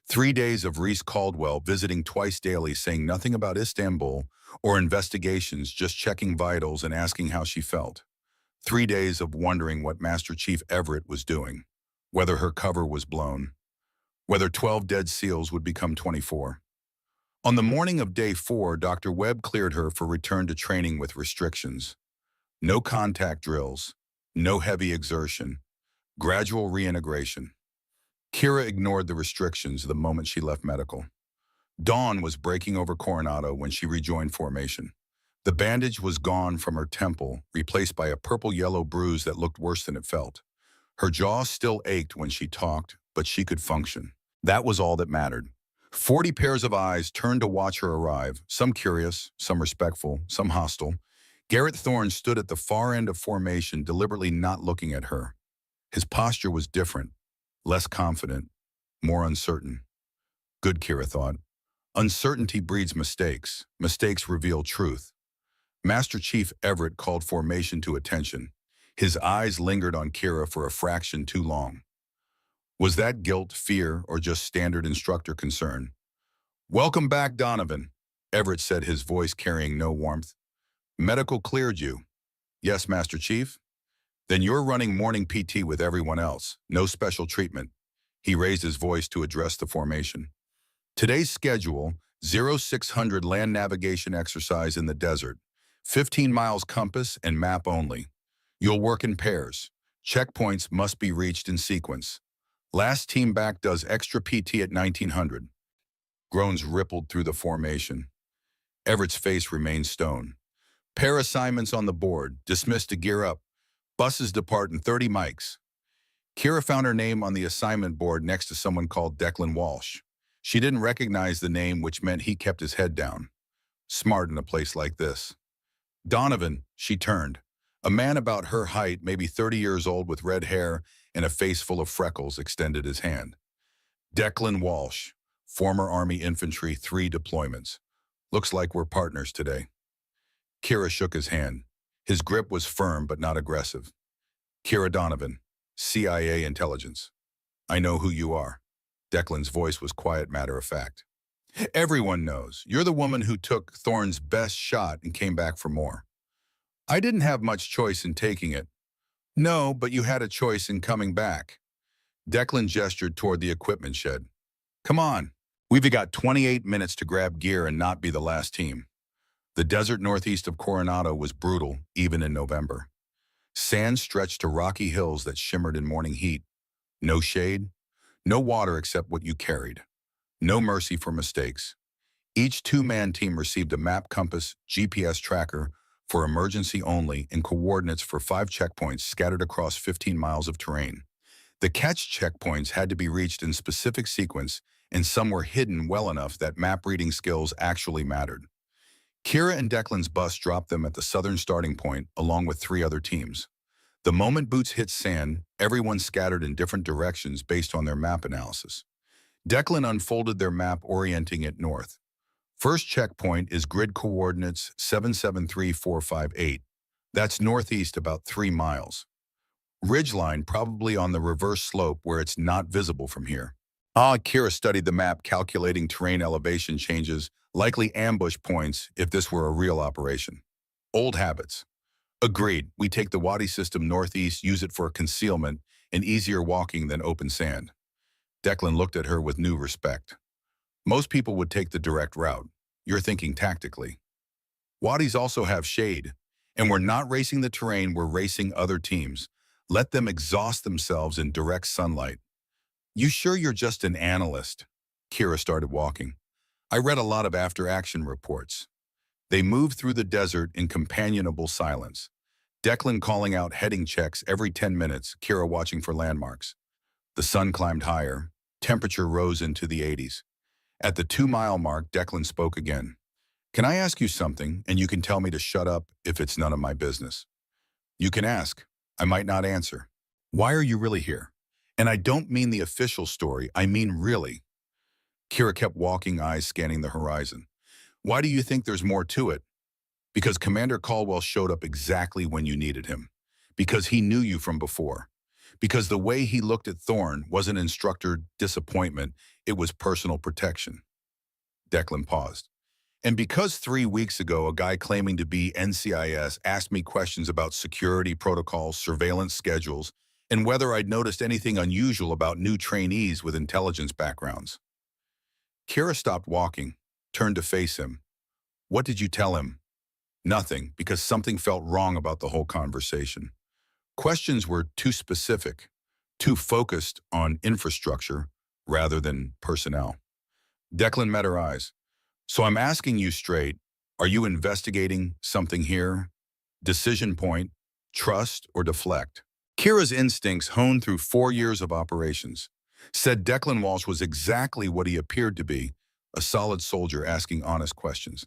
3 days of Reese Caldwell visiting twice daily, saying nothing about Istanbul or investigations, just checking vitals and asking how she felt. 3 days of wondering what Master Chief Everett was doing, whether her cover was blown, whether 12 dead SEALs would become 24. On the morning of day 4, Dr. Webb cleared her for return to training with restrictions. No contact drills, no heavy exertion, gradual reintegration. Kira ignored the restrictions the moment she left medical. Dawn was breaking over Coronado when she rejoined formation. The bandage was gone from her temple, replaced by a purple-yellow bruise that looked worse than it felt. Her jaw still ached when she talked, but she could function. That was all that mattered. 40 pairs of eyes turned to watch her arrive, some curious, some respectful, some hostile. Garrett Thorne stood at the far end of formation, deliberately not looking at her. His posture was different, less confident, more uncertain. Good, Kira thought. Uncertainty breeds mistakes. Mistakes reveal truth. Master Chief Everett called formation to attention. His eyes lingered on Kira for a fraction too long. Was that guilt, fear, or just standard instructor concern? "Welcome back, Donovan," Everett said, his voice carrying no warmth. "Medical cleared you." "Yes, Master Chief." "Then you're running morning PT with everyone else. No special treatment." He raised his voice to address the formation. "Today's schedule, 0600 land navigation exercise in the desert. 15 miles compass and map only. You'll work in pairs. Checkpoints must be reached in sequence. Last team back does extra PT at 1900. Groans rippled through the formation. Everett's face remained stone. "Pair assignments on the board. Dismissed to gear up. Buses depart in 30 mics." Kira found her name on the assignment board next to someone called Declan Walsh. She didn't recognize the name, which meant he kept his head down. Smart in a place like this. "Donovan," she turned. A man about her height, maybe 30 years old with red hair and a face full of freckles, extended his hand. "Declan Walsh, former Army infantry, 3 deployments. Looks like we're partners today." Kira shook his hand. His grip was firm but not aggressive. "Kira Donovan, CIA intelligence. I know who you are." Declan's voice was quiet, matter-of-fact. "Everyone knows. You're the woman who took Thorne's best shot and came back for more." "I didn't have much choice in taking it." "No, but you had a choice in coming back." Declan gestured toward the equipment shed. "Come on. We've got 28 minutes to grab gear and not be the last team." The desert northeast of Coronado was brutal, even in November. Sand stretched to rocky hills that shimmered in morning heat. No shade, no water except what you carried. No mercy for mistakes. Each 2-man team received a map, compass, GPS tracker for emergency only, and coordinates for 5 checkpoints scattered across 15 miles of terrain. The catch checkpoints had to be reached in specific sequence, and some were hidden well enough that map-reading skills actually mattered. Kira and Declan's bus dropped them at the southern starting point, along with 3 other teams. The moment boots hit sand, everyone scattered in different directions based on their map analysis. Declan unfolded their map, orienting it north. First checkpoint is grid coordinates 773458. That's northeast about 3 miles. Ridgeline probably on the reverse slope where it's not visible from here. Kira studied the map, calculating terrain elevation changes, likely ambush points if this were a real operation. Old habits. Agreed, we take the Wadi system northeast, use it for concealment and easier walking than open sand. Declan looked at her with new respect. Most people would take the direct route. You're thinking tactically. Wadis also have shade, and we're not racing the terrain, we're racing other teams. Let them exhaust themselves in direct sunlight. You sure you're just an analyst? Kira started walking. I read a lot of after-action reports. They moved through the desert in companionable silence. Declan calling out heading checks every 10 minutes, Kira watching for landmarks. The sun climbed higher. Temperature rose into the 80s. At the 2-mile mark, Declan spoke again. Can I ask you something, and you can tell me to shut up if it's none of my business? You can ask. I might not answer. Why are you really here? And I don't mean the official story, I mean really. Kira kept walking, eyes scanning the horizon. Why do you think there's more to it? Because Commander Caldwell showed up exactly when you needed him. Because he knew you from before. Because the way he looked at Thorne wasn't instructor disappointment, it was personal protection. Declan paused. And because 3 weeks ago, a guy claiming to be NCIS asked me questions about security protocols, surveillance schedules, and whether I'd noticed anything unusual about new trainees with intelligence backgrounds. Kira stopped walking, turned to face him. What did you tell him? Nothing, because something felt wrong about the whole conversation. Questions were too specific, too focused on infrastructure rather than personnel. Declan met her eyes. So I'm asking you straight, are you investigating something here? Decision point, trust, or deflect? Kira's instincts, honed through 4 years of operations, said Declan Walsh was exactly what he appeared to be, a solid soldier asking honest questions.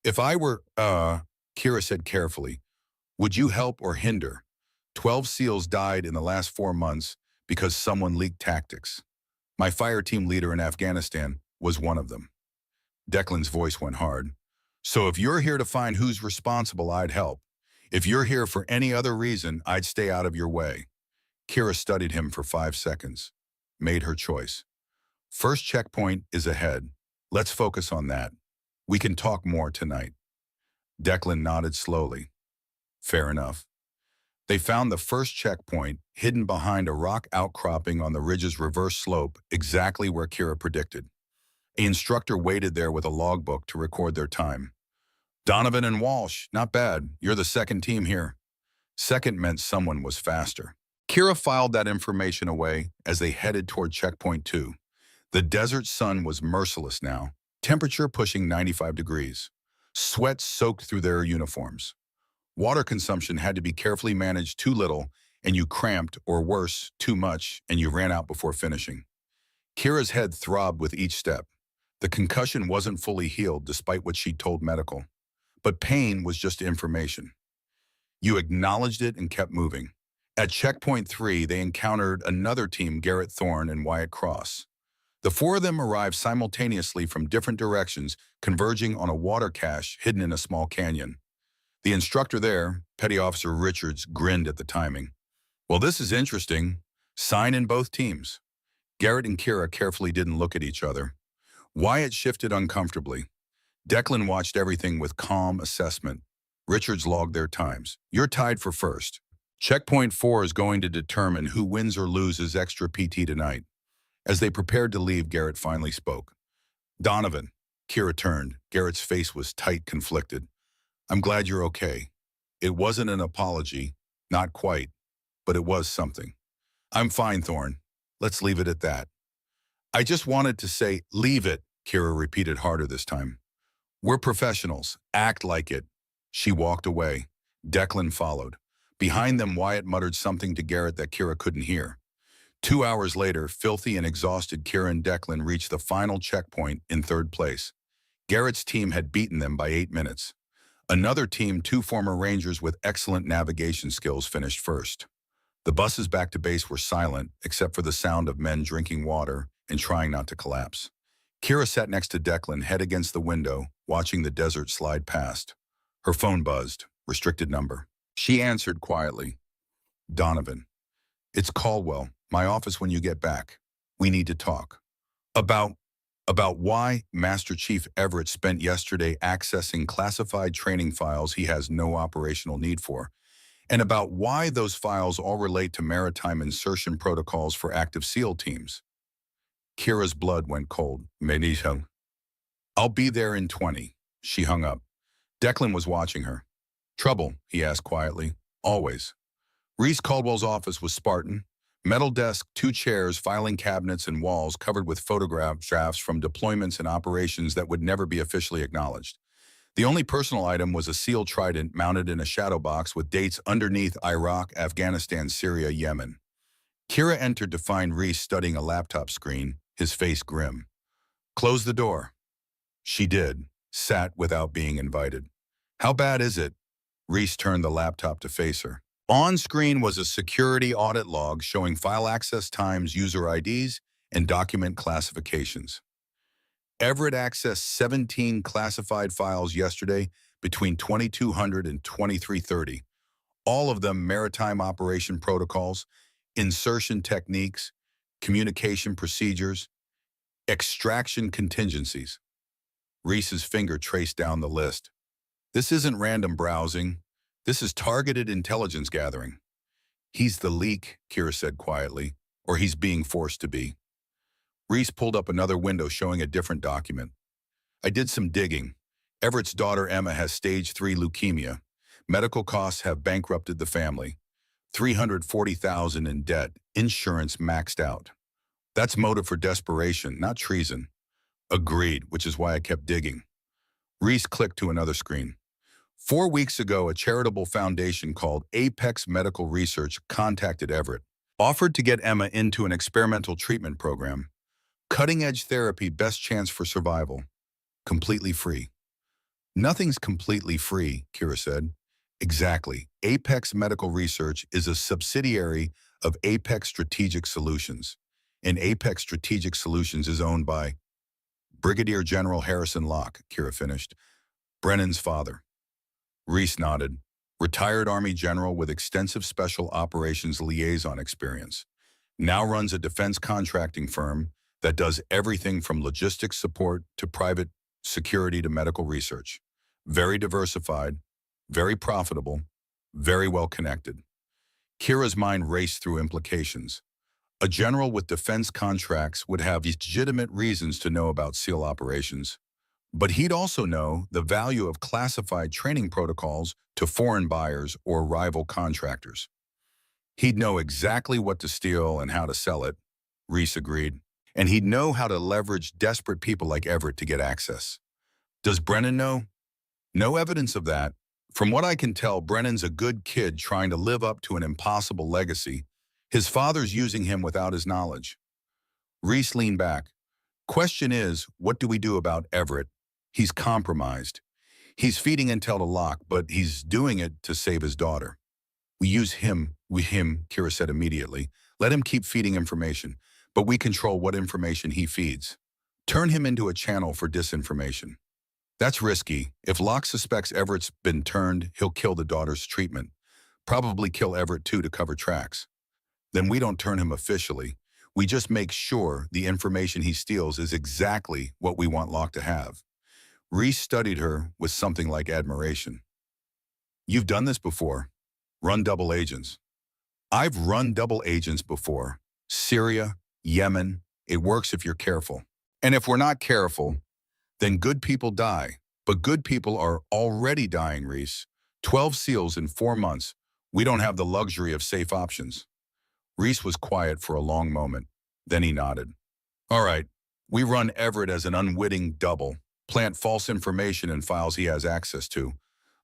If I were, Kira said carefully, would you help or hinder? 12 SEALs died in the last 4 months because someone leaked tactics. My fire team leader in Afghanistan was one of them. Declan's voice went hard. So if you're here to find who's responsible, I'd help. If you're here for any other reason, I'd stay out of your way. Kira studied him for 5 seconds, made her choice. First checkpoint is ahead. Let's focus on that. We can talk more tonight. Declan nodded slowly. Fair enough. They found the first checkpoint hidden behind a rock outcropping on the ridge's reverse slope, exactly where Kira predicted. The instructor waited there with a logbook to record their time. Donovan and Walsh, not bad. You're the second team here. Second meant someone was faster. Kira filed that information away as they headed toward checkpoint 2. The desert sun was merciless now, temperature pushing 95 degrees. Sweat soaked through their uniforms. Water consumption had to be carefully managed. Too little, and you cramped, or worse, too much, and you ran out before finishing. Kira's head throbbed with each step. The concussion wasn't fully healed despite what she'd told medical. But pain was just information. You acknowledged it and kept moving. At checkpoint 3, they encountered another team, Garrett Thorne and Wyatt Cross. The four of them arrived simultaneously from different directions, converging on a water cache hidden in a small canyon. The instructor there, Petty Officer Richards, grinned at the timing. Well, this is interesting. Sign in both teams. Garrett and Kira carefully didn't look at each other. Wyatt shifted uncomfortably. Declan watched everything with calm assessment. Richards logged their times. You're tied for first. Checkpoint 4 is going to determine who wins or loses extra PT tonight. As they prepared to leave, Garrett finally spoke. Donovan. Kira turned. Garrett's face was tight, conflicted. I'm glad you're okay. It wasn't an apology. Not quite. But it was something. I'm fine, Thorne. Let's leave it at that. I just wanted to say, leave it, Kira repeated harder this time. We're professionals. Act like it. She walked away. Declan followed. Behind them, Wyatt muttered something to Garrett that Kira couldn't hear. 2 hours later, filthy and exhausted, Kira and Declan reached the final checkpoint in third place. Garrett's team had beaten them by 8 minutes. Another team, 2 former Rangers with excellent navigation skills, finished first. The buses back to base were silent, except for the sound of men drinking water and trying not to collapse. Kira sat next to Declan, head against the window, watching the desert slide past. Her phone buzzed. Restricted number. She answered quietly. Donovan. It's Caldwell. My office when you get back. We need to talk. About why Master Chief Everett spent yesterday accessing classified training files he has no operational need for, and about why those files all relate to maritime insertion protocols for active SEAL teams. Kira's blood went cold. Benito. I'll be there in 20. She hung up. Declan was watching her. Trouble, he asked quietly. Always. Reese Caldwell's office was Spartan. Metal desk, 2 chairs, filing cabinets, and walls covered with photograph drafts from deployments and operations that would never be officially acknowledged. The only personal item was a SEAL trident mounted in a shadow box with dates underneath: Iraq, Afghanistan, Syria, Yemen. Kira entered to find Reese studying a laptop screen, his face grim. Close the door. She did, sat without being invited. How bad is it? Reese turned the laptop to face her. On screen was a security audit log showing file access times, user IDs, and document classifications. Everett accessed 17 classified files yesterday between 2200 and 2330. All of them maritime operation protocols, insertion techniques, communication procedures, extraction contingencies. Reese's finger traced down the list. This isn't random browsing. This is targeted intelligence gathering. He's the leak, Kira said quietly, or he's being forced to be. Reese pulled up another window showing a different document. I did some digging. Everett's daughter Emma has stage 3 leukemia. Medical costs have bankrupted the family. $340,000 in debt. Insurance maxed out. That's motive for desperation, not treason. Agreed, which is why I kept digging. Reese clicked to another screen. 4 weeks ago, a charitable foundation called Apex Medical Research contacted Everett, offered to get Emma into an experimental treatment program. Cutting-edge therapy, best chance for survival. Completely free. Nothing's completely free, Kira said. Exactly. Apex Medical Research is a subsidiary of Apex Strategic Solutions. And Apex Strategic Solutions is owned by Brigadier General Harrison Locke, Kira finished. Brennan's father. Reese nodded. Retired Army general with extensive special operations liaison experience. Now runs a defense contracting firm that does everything from logistics support to private security to medical research. Very diversified, very profitable, very well connected. Kira's mind raced through implications. A general with defense contracts would have legitimate reasons to know about SEAL operations, but he'd also know the value of classified training protocols to foreign buyers or rival contractors. He'd know exactly what to steal and how to sell it, Reese agreed, and he'd know how to leverage desperate people like Everett to get access. Does Brennan know? No evidence of that. From what I can tell, Brennan's a good kid trying to live up to an impossible legacy. His father's using him without his knowledge. Reese leaned back. Question is, what do we do about Everett? He's compromised. He's feeding intel to Locke, but he's doing it to save his daughter. We use him, Kira said immediately. Let him keep feeding information, but we control what information he feeds. Turn him into a channel for disinformation. That's risky. If Locke suspects Everett's been turned, he'll kill the daughter's treatment. Probably kill Everett too to cover tracks. Then we don't turn him officially. We just make sure the information he steals is exactly what we want Locke to have. Reese studied her with something like admiration. You've done this before. Run double agents. I've run double agents before. Syria, Yemen. It works if you're careful. And if we're not careful, then good people die. But good people are already dying, Reese. 12 SEALs in 4 months. We don't have the luxury of safe options. Reese was quiet for a long moment. Then he nodded. All right, we run Everett as an unwitting double, plant false information in files he has access to,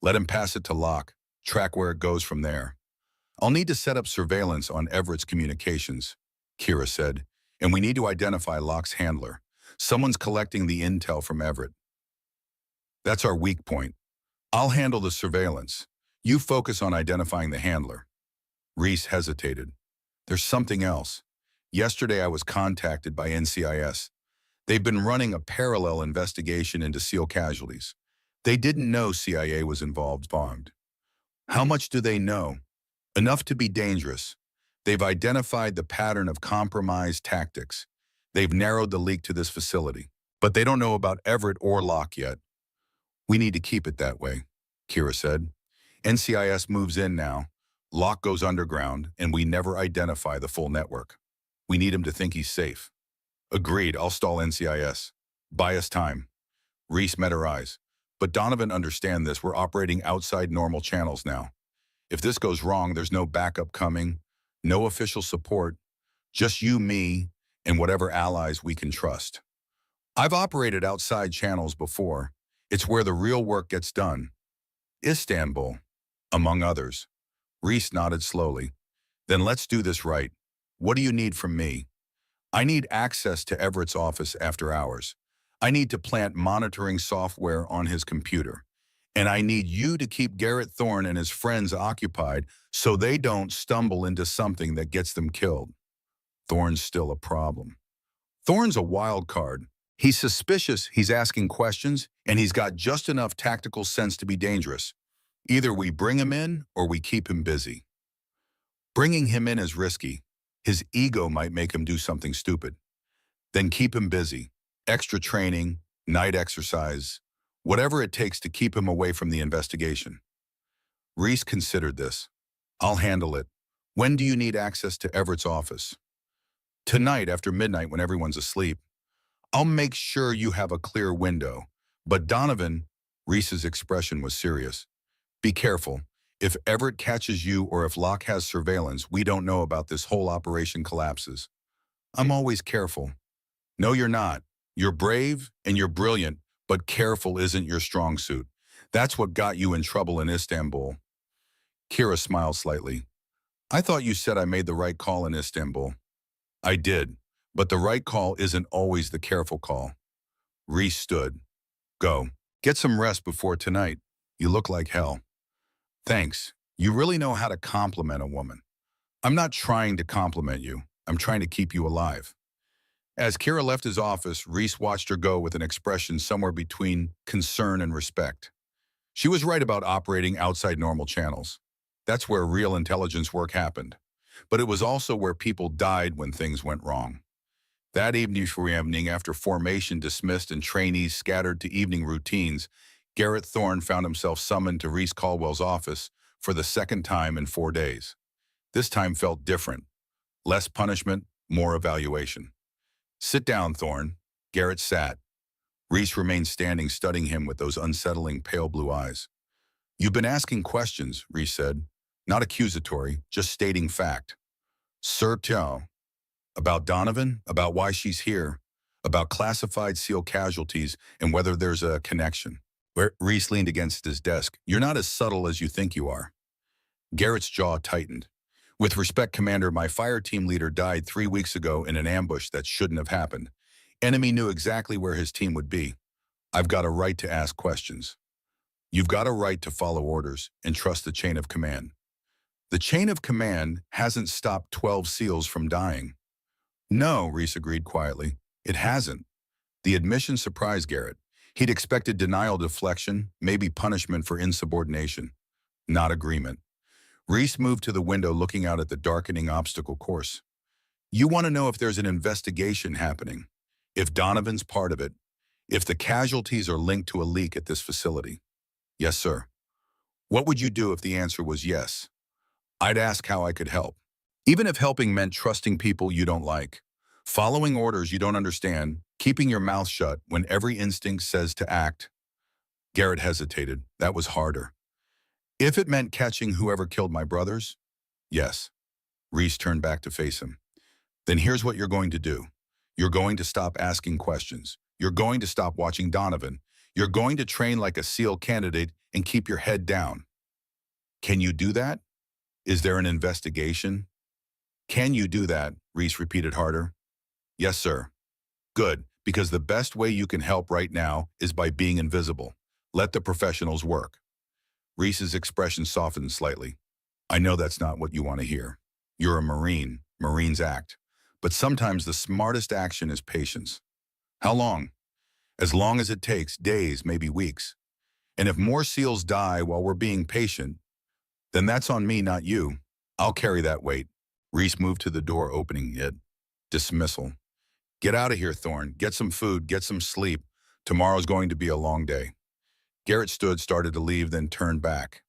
let him pass it to Locke, track where it goes from there. I'll need to set up surveillance on Everett's communications, Kira said, and we need to identify Locke's handler. Someone's collecting the intel from Everett. That's our weak point. I'll handle the surveillance. You focus on identifying the handler. Reese hesitated. There's something else. Yesterday I was contacted by NCIS. They've been running a parallel investigation into SEAL casualties. They didn't know CIA was involved. How much do they know? Enough to be dangerous. They've identified the pattern of compromised tactics. They've narrowed the leak to this facility. But they don't know about Everett or Locke yet. We need to keep it that way, Kira said. NCIS moves in now. Locke goes underground, and we never identify the full network. We need him to think he's safe. Agreed, I'll stall NCIS. Buy us time. Reese met her eyes. But Donovan, understand this, we're operating outside normal channels now. If this goes wrong, there's no backup coming, no official support, just you, me, and whatever allies we can trust. I've operated outside channels before. It's where the real work gets done. Istanbul, among others. Reese nodded slowly. Then let's do this right. What do you need from me? I need access to Everett's office after hours. I need to plant monitoring software on his computer. And I need you to keep Garrett Thorne and his friends occupied so they don't stumble into something that gets them killed. Thorne's still a problem. Thorne's a wild card. He's suspicious, he's asking questions, and he's got just enough tactical sense to be dangerous. Either we bring him in or we keep him busy. Bringing him in is risky. His ego might make him do something stupid. Then keep him busy. Extra training, night exercise, whatever it takes to keep him away from the investigation. Reese considered this. I'll handle it. When do you need access to Everett's office? Tonight after midnight when everyone's asleep. I'll make sure you have a clear window. But Donovan, Reese's expression was serious. Be careful. If Everett catches you or if Locke has surveillance, we don't know about this whole operation collapses. I'm always careful. No, you're not. You're brave and you're brilliant, but careful isn't your strong suit. That's what got you in trouble in Istanbul. Kira smiled slightly. I thought you said I made the right call in Istanbul. I did, but the right call isn't always the careful call. Reese stood. Go. Get some rest before tonight. You look like hell. Thanks. You really know how to compliment a woman. I'm not trying to compliment you. I'm trying to keep you alive. As Kira left his office, Reese watched her go with an expression somewhere between concern and respect. She was right about operating outside normal channels. That's where real intelligence work happened. But it was also where people died when things went wrong. That evening, after formation dismissed and trainees scattered to evening routines, Garrett Thorne found himself summoned to Reese Caldwell's office for the second time in 4 days. This time felt different. Less punishment, more evaluation. Sit down, Thorne. Garrett sat. Reese remained standing, studying him with those unsettling pale blue eyes. You've been asking questions, Reese said. Not accusatory, just stating fact. Certain. About Donovan, about why she's here, about classified SEAL casualties, and whether there's a connection. Reese leaned against his desk. You're not as subtle as you think you are. Garrett's jaw tightened. With respect, Commander, my fire team leader died 3 weeks ago in an ambush that shouldn't have happened. Enemy knew exactly where his team would be. I've got a right to ask questions. You've got a right to follow orders and trust the chain of command. The chain of command hasn't stopped 12 SEALs from dying. No, Reese agreed quietly. It hasn't. The admission surprised Garrett. He'd expected denial deflection, maybe punishment for insubordination. Not agreement. Reese moved to the window, looking out at the darkening obstacle course. You want to know if there's an investigation happening, if Donovan's part of it, if the casualties are linked to a leak at this facility. Yes, sir. What would you do if the answer was yes? I'd ask how I could help. Even if helping meant trusting people you don't like, following orders you don't understand, keeping your mouth shut when every instinct says to act. Garrett hesitated. That was harder. If it meant catching whoever killed my brothers? Yes. Reese turned back to face him. Then here's what you're going to do. You're going to stop asking questions. You're going to stop watching Donovan. You're going to train like a SEAL candidate and keep your head down. Can you do that? Is there an investigation? Can you do that? Reese repeated harder. Yes, sir. Good, because the best way you can help right now is by being invisible. Let the professionals work. Reese's expression softened slightly. I know that's not what you want to hear. You're a Marine. Marines act. But sometimes the smartest action is patience. How long? As long as it takes, days, maybe weeks. And if more SEALs die while we're being patient, then that's on me, not you. I'll carry that weight. Reese moved to the door, opening it. Dismissal. Get out of here, Thorne. Get some food, get some sleep. Tomorrow's going to be a long day. Garrett stood, started to leave, then turned back.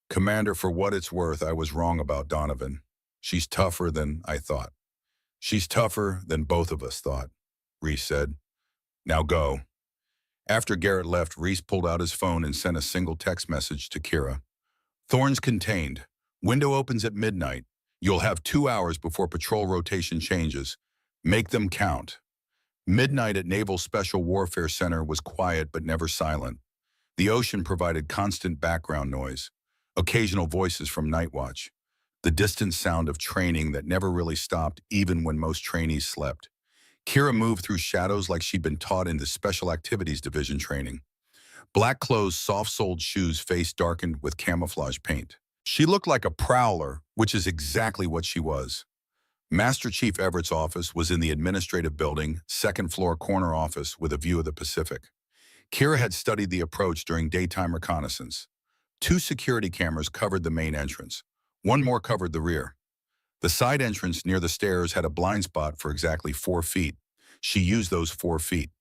Commander, for what it's worth, I was wrong about Donovan. She's tougher than I thought. She's tougher than both of us thought, Reese said. Now go. After Garrett left, Reese pulled out his phone and sent a single text message to Kira. Thorne's contained. Window opens at midnight. You'll have 2 hours before patrol rotation changes. Make them count. Midnight at Naval Special Warfare Center was quiet but never silent. The ocean provided constant background noise, occasional voices from night watch, the distant sound of training that never really stopped even when most trainees slept. Kira moved through shadows like she'd been taught in the Special Activities Division training. Black clothes, soft-soled shoes, face darkened with camouflage paint. She looked like a prowler, which is exactly what she was. Master Chief Everett's office was in the administrative building, second-floor corner office with a view of the Pacific. Kira had studied the approach during daytime reconnaissance. 2 security cameras covered the main entrance. 1 more covered the rear. The side entrance near the stairs had a blind spot for exactly 4 feet. She used those 4 feet.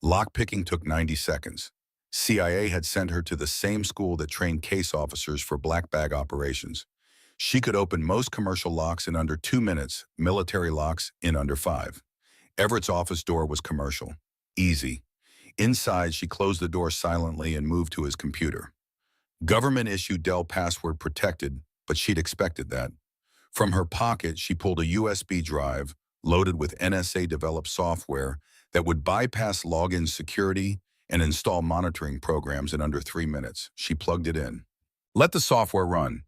Lockpicking took 90 seconds. CIA had sent her to the same school that trained case officers for black bag operations. She could open most commercial locks in under 2 minutes, military locks in under 5. Everett's office door was commercial. Easy. Inside, she closed the door silently and moved to his computer. Government-issued Dell password protected, but she'd expected that. From her pocket, she pulled a USB drive loaded with NSA-developed software that would bypass login security and install monitoring programs in under 3 minutes. She plugged it in. Let the software run.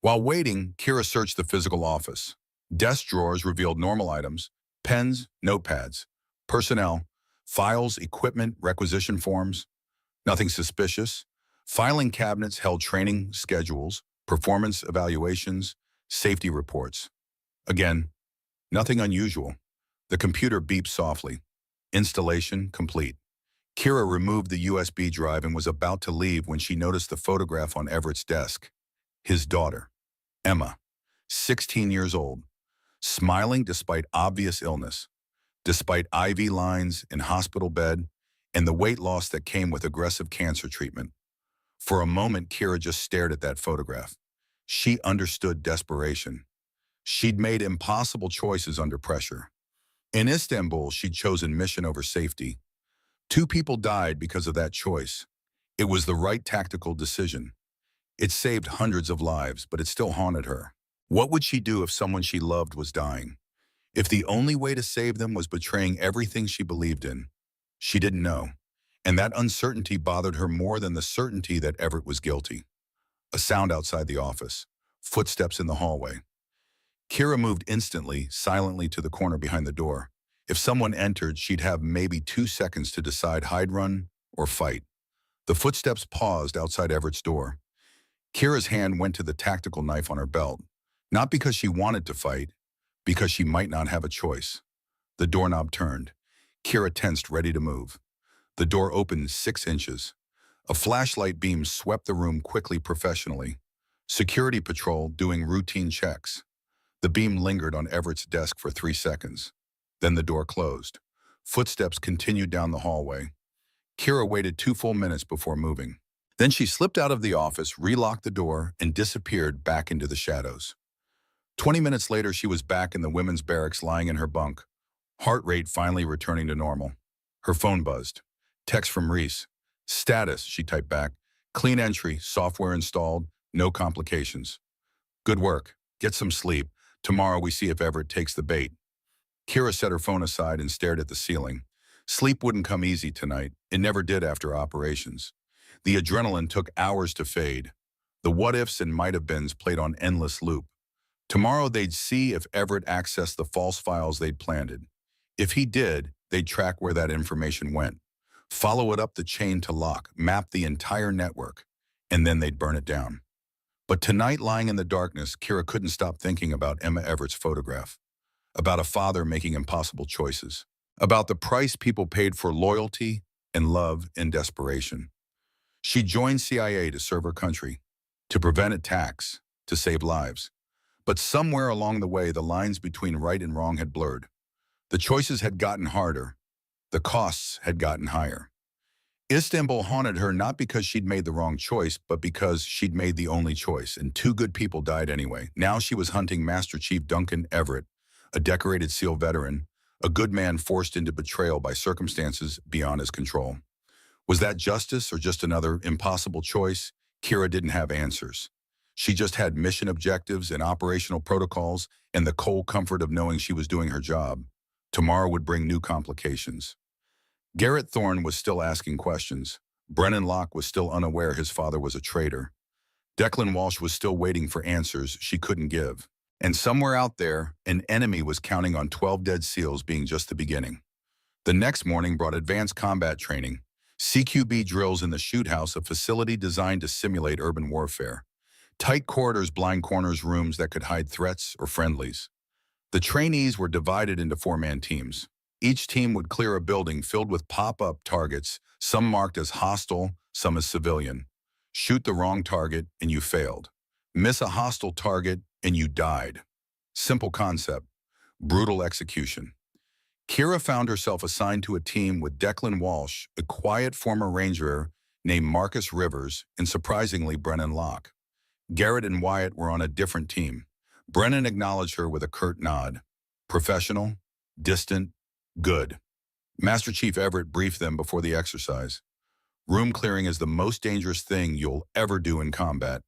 While waiting, Kira searched the physical office. Desk drawers revealed normal items: pens, notepads, personnel, files, equipment, requisition forms. Nothing suspicious. Filing cabinets held training schedules, performance evaluations, safety reports. Again, nothing unusual. The computer beeped softly. Installation complete. Kira removed the USB drive and was about to leave when she noticed the photograph on Everett's desk. His daughter, Emma, 16 years old, smiling despite obvious illness, despite IV lines in hospital bed, and the weight loss that came with aggressive cancer treatment. For a moment, Kira just stared at that photograph. She understood desperation. She'd made impossible choices under pressure. In Istanbul, she'd chosen mission over safety. 2 people died because of that choice. It was the right tactical decision. It saved hundreds of lives, but it still haunted her. What would she do if someone she loved was dying? If the only way to save them was betraying everything she believed in? She didn't know, and that uncertainty bothered her more than the certainty that Everett was guilty. A sound outside the office. Footsteps in the hallway. Kira moved instantly, silently to the corner behind the door. If someone entered, she'd have maybe 2 seconds to decide hide, run, or fight. The footsteps paused outside Everett's door. Kira's hand went to the tactical knife on her belt, not because she wanted to fight, because she might not have a choice. The doorknob turned. Kira tensed, ready to move. The door opened 6 inches. A flashlight beam swept the room quickly, professionally. Security patrol doing routine checks. The beam lingered on Everett's desk for 3 seconds. Then the door closed. Footsteps continued down the hallway. Kira waited 2 full minutes before moving. Then she slipped out of the office, relocked the door, and disappeared back into the shadows. 20 minutes later, she was back in the women's barracks, lying in her bunk, heart rate finally returning to normal. Her phone buzzed. Text from Reese. Status, she typed back. Clean entry, software installed, no complications. Good work. Get some sleep. Tomorrow we see if Everett takes the bait. Kira set her phone aside and stared at the ceiling. Sleep wouldn't come easy tonight. It never did after operations. The adrenaline took hours to fade. The what-ifs and might-have-beens played on endless loop. Tomorrow they'd see if Everett accessed the false files they'd planted. If he did, they'd track where that information went, follow it up the chain to lock, map the entire network, and then they'd burn it down. But tonight, lying in the darkness, Kira couldn't stop thinking about Emma Everett's photograph, about a father making impossible choices, about the price people paid for loyalty and love in desperation. She joined CIA to serve her country, to prevent attacks, to save lives. But somewhere along the way, the lines between right and wrong had blurred. The choices had gotten harder. The costs had gotten higher. Istanbul haunted her not because she'd made the wrong choice, but because she'd made the only choice, and 2 good people died anyway. Now she was hunting Master Chief Duncan Everett, a decorated SEAL veteran, a good man forced into betrayal by circumstances beyond his control. Was that justice or just another impossible choice? Kira didn't have answers. She just had mission objectives and operational protocols and the cold comfort of knowing she was doing her job. Tomorrow would bring new complications. Garrett Thorne was still asking questions. Brennan Locke was still unaware his father was a traitor. Declan Walsh was still waiting for answers she couldn't give. And somewhere out there, an enemy was counting on 12 dead SEALs being just the beginning. The next morning brought advanced combat training, CQB drills in the shoot house, a facility designed to simulate urban warfare. Tight corridors, blind corners, rooms that could hide threats or friendlies. The trainees were divided into 4-man teams. Each team would clear a building filled with pop-up targets, some marked as hostile, some as civilian. Shoot the wrong target and you failed. Miss a hostile target and you died. Simple concept, brutal execution. Kira found herself assigned to a team with Declan Walsh, a quiet former Ranger named Marcus Rivers, and surprisingly Brennan Locke. Garrett and Wyatt were on a different team. Brennan acknowledged her with a curt nod. Professional, distant, good. Master Chief Everett briefed them before the exercise. Room clearing is the most dangerous thing you'll ever do in combat.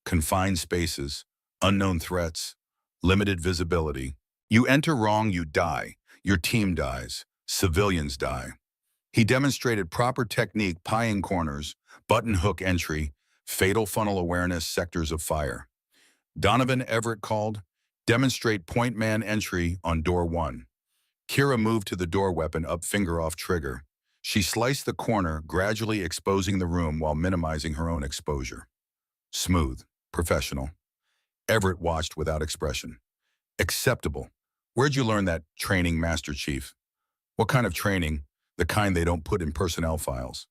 Confined spaces, unknown threats, limited visibility. You enter wrong, you die. Your team dies. Civilians die. He demonstrated proper technique, pieing corners, button hook entry, fatal funnel awareness, sectors of fire. Donovan Everett called, demonstrate point man entry on door 1. Kira moved to the door, weapon up, finger off trigger. She sliced the corner, gradually exposing the room while minimizing her own exposure. Smooth, professional. Everett watched without expression. Acceptable. Where'd you learn that training, Master Chief? What kind of training? The kind they don't put in personnel files.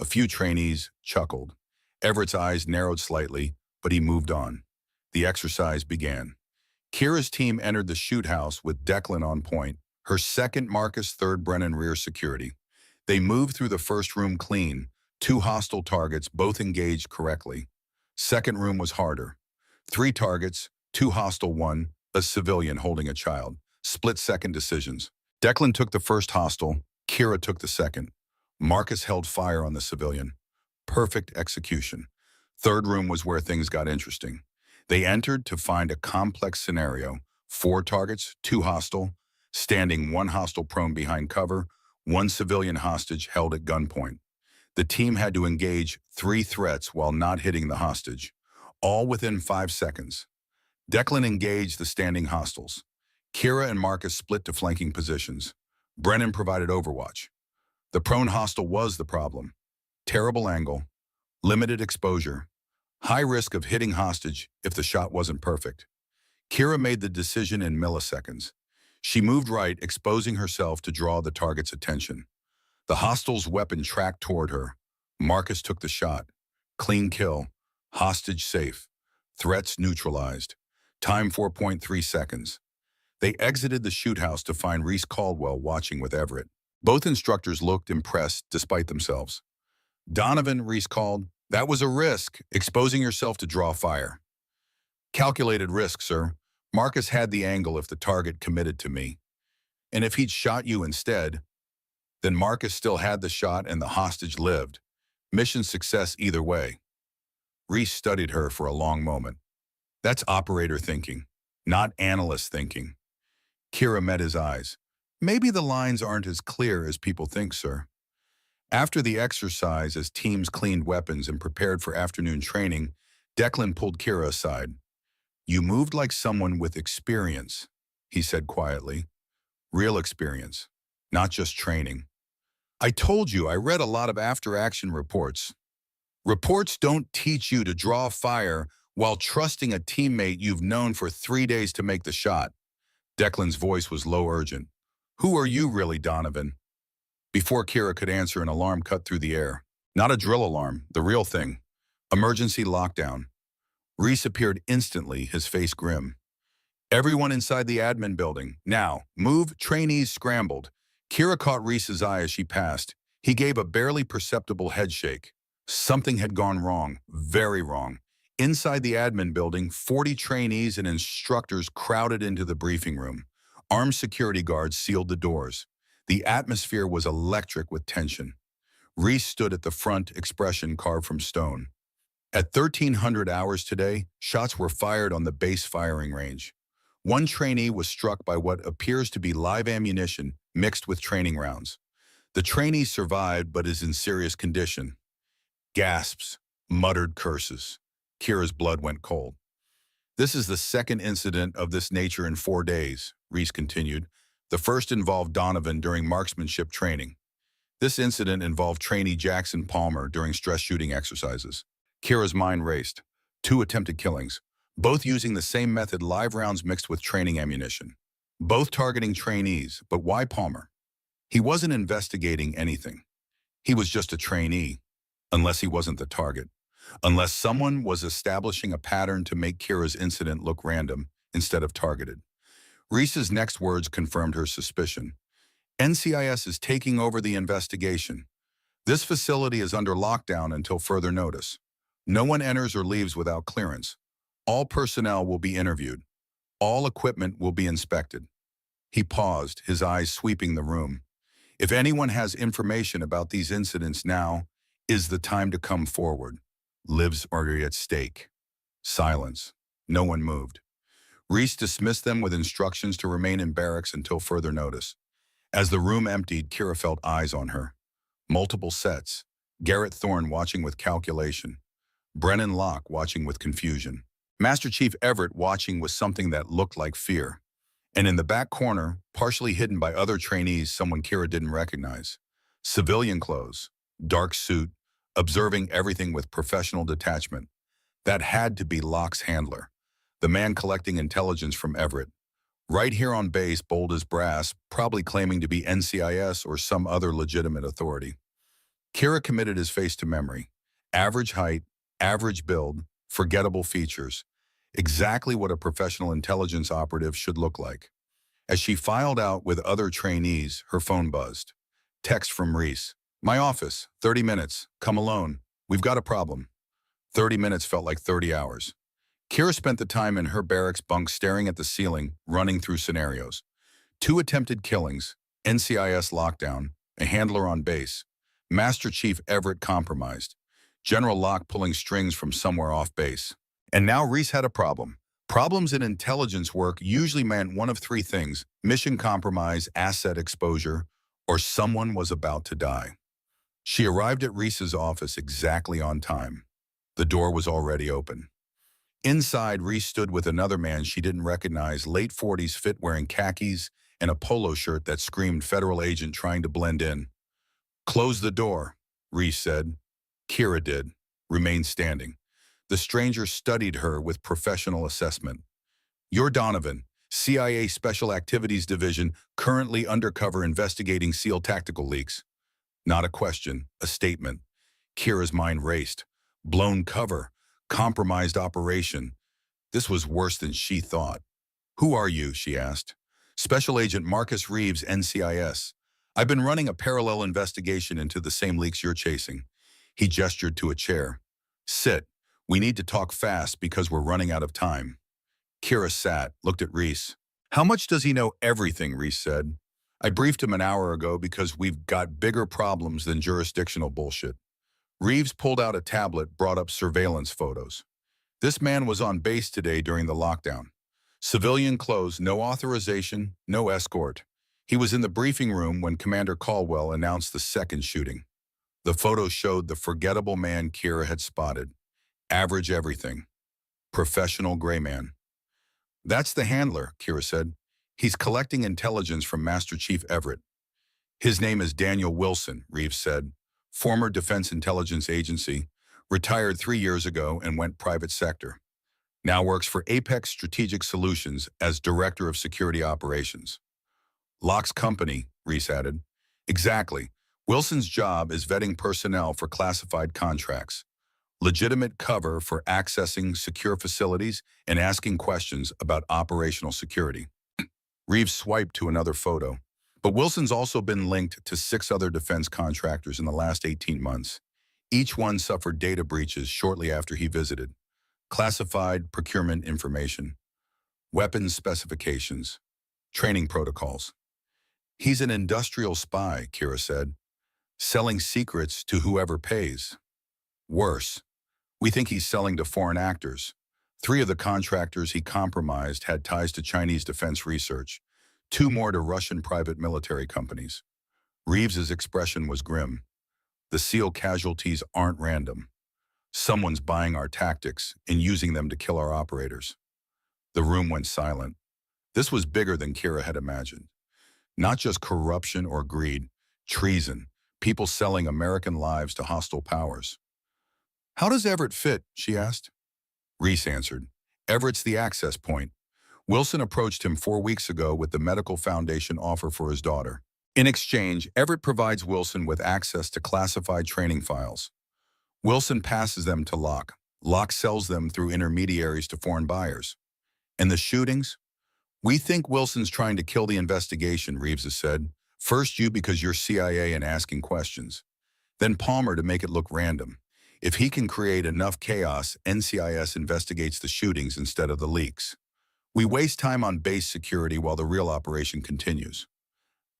A few trainees chuckled. Everett's eyes narrowed slightly, but he moved on. The exercise began. Kira's team entered the shoot house with Declan on point, her second Marcus, third Brennan rear security. They moved through the first room clean, 2 hostile targets, both engaged correctly. Second room was harder. 3 targets, 2 hostile, 1, a civilian holding a child. Split-second decisions. Declan took the first hostile, Kira took the second. Marcus held fire on the civilian. Perfect execution. Third room was where things got interesting. They entered to find a complex scenario. 4 targets, 2 hostile, standing 1 hostile prone behind cover, 1 civilian hostage held at gunpoint. The team had to engage 3 threats while not hitting the hostage, all within 5 seconds. Declan engaged the standing hostiles. Kira and Marcus split to flanking positions. Brennan provided overwatch. The prone hostile was the problem. Terrible angle, limited exposure, high risk of hitting hostage if the shot wasn't perfect. Kira made the decision in milliseconds. She moved right, exposing herself to draw the target's attention. The hostile's weapon tracked toward her. Marcus took the shot. Clean kill. Hostage safe. Threats neutralized. Time 4.3 seconds. They exited the shoot house to find Reese Caldwell watching with Everett. Both instructors looked impressed despite themselves. Donovan, Reese called, that was a risk, exposing yourself to draw fire. Calculated risk, sir. Marcus had the angle if the target committed to me. And if he'd shot you instead, then Marcus still had the shot and the hostage lived. Mission success either way. Reese studied her for a long moment. That's operator thinking, not analyst thinking. Kira met his eyes. Maybe the lines aren't as clear as people think, sir. After the exercise, as teams cleaned weapons and prepared for afternoon training, Declan pulled Kira aside. You moved like someone with experience, he said quietly. Real experience, not just training. I told you I read a lot of after-action reports. Reports don't teach you to draw fire while trusting a teammate you've known for 3 days to make the shot. Declan's voice was low, urgent. Who are you really, Donovan? Before Kira could answer, an alarm cut through the air. Not a drill alarm, the real thing. Emergency lockdown. Reese appeared instantly, his face grim. Everyone inside the admin building. Now, move, trainees scrambled. Kira caught Reese's eye as she passed. He gave a barely perceptible head shake. Something had gone wrong, very wrong. Inside the admin building, 40 trainees and instructors crowded into the briefing room. Armed security guards sealed the doors. The atmosphere was electric with tension. Reese stood at the front, expression carved from stone. At 1300 hours today, shots were fired on the base firing range. One trainee was struck by what appears to be live ammunition mixed with training rounds. The trainee survived but is in serious condition. Gasps, muttered curses. Kira's blood went cold. This is the second incident of this nature in 4 days, Reese continued. The first involved Donovan during marksmanship training. This incident involved trainee Jackson Palmer during stress shooting exercises. Kira's mind raced. 2 attempted killings, both using the same method, live rounds mixed with training ammunition. Both targeting trainees, but why Palmer? He wasn't investigating anything. He was just a trainee, unless he wasn't the target. Unless someone was establishing a pattern to make Kira's incident look random instead of targeted. Reese's next words confirmed her suspicion. NCIS is taking over the investigation. This facility is under lockdown until further notice. No one enters or leaves without clearance. All personnel will be interviewed. All equipment will be inspected. He paused, his eyes sweeping the room. If anyone has information about these incidents, now is the time to come forward. Lives are at stake. Silence. No one moved. Reese dismissed them with instructions to remain in barracks until further notice. As the room emptied, Kira felt eyes on her. Multiple sets. Garrett Thorne watching with calculation. Brennan Locke watching with confusion. Master Chief Everett watching with something that looked like fear. And in the back corner, partially hidden by other trainees someone Kira didn't recognize. Civilian clothes, dark suit, observing everything with professional detachment. That had to be Locke's handler, the man collecting intelligence from Everett. Right here on base, bold as brass, probably claiming to be NCIS or some other legitimate authority. Kira committed his face to memory. Average height, average build, forgettable features. Exactly what a professional intelligence operative should look like. As she filed out with other trainees, her phone buzzed. Text from Reese. My office, 30 minutes, come alone. We've got a problem. 30 minutes felt like 30 hours. Kira spent the time in her barracks bunk staring at the ceiling, running through scenarios. 2 attempted killings, NCIS lockdown, a handler on base, Master Chief Everett compromised, General Locke pulling strings from somewhere off base. And now Reese had a problem. Problems in intelligence work usually meant one of 3 things: mission compromise, asset exposure, or someone was about to die. She arrived at Reese's office exactly on time. The door was already open. Inside, Reese stood with another man she didn't recognize, late 40s, fit, wearing khakis and a polo shirt that screamed federal agent trying to blend in. Close the door, Reese said. Kira did, remained standing. The stranger studied her with professional assessment. You're Donovan, CIA Special Activities Division, currently undercover investigating SEAL tactical leaks. Not a question, a statement. Kira's mind raced. Blown cover. Compromised operation. This was worse than she thought. Who are you, she asked. Special Agent Marcus Reeves, NCIS. I've been running a parallel investigation into the same leaks you're chasing. He gestured to a chair. Sit. We need to talk fast because we're running out of time. Kira sat, looked at Reese. How much does he know? Everything, Reese said. I briefed him an hour ago because we've got bigger problems than jurisdictional bullshit. Reeves pulled out a tablet, brought up surveillance photos. This man was on base today during the lockdown. Civilian clothes, no authorization, no escort. He was in the briefing room when Commander Caldwell announced the second shooting. The photo showed the forgettable man Kira had spotted. Average everything. Professional gray man. That's the handler, Kira said. He's collecting intelligence from Master Chief Everett. His name is Daniel Wilson, Reeves said. Former Defense Intelligence Agency, retired 3 years ago and went private sector. Now works for Apex Strategic Solutions as Director of Security Operations. Locke's company, Reese added. Exactly. Wilson's job is vetting personnel for classified contracts. Legitimate cover for accessing secure facilities and asking questions about operational security. Reeves swiped to another photo. But Wilson's also been linked to 6 other defense contractors in the last 18 months. Each one suffered data breaches shortly after he visited. Classified procurement information, weapons specifications, training protocols. He's an industrial spy, Kira said, selling secrets to whoever pays. Worse, we think he's selling to foreign actors. 3 of the contractors he compromised had ties to Chinese defense research. 2 more to Russian private military companies. Reeves's expression was grim. The SEAL casualties aren't random. Someone's buying our tactics and using them to kill our operators. The room went silent. This was bigger than Kira had imagined. Not just corruption or greed, treason, people selling American lives to hostile powers. How does Everett fit? She asked. Reese answered. Everett's the access point. Wilson approached him 4 weeks ago with the medical foundation offer for his daughter. In exchange, Everett provides Wilson with access to classified training files. Wilson passes them to Locke. Locke sells them through intermediaries to foreign buyers. And the shootings? We think Wilson's trying to kill the investigation, Reeves has said. First you because you're CIA and asking questions. Then Palmer to make it look random. If he can create enough chaos, NCIS investigates the shootings instead of the leaks. We waste time on base security while the real operation continues.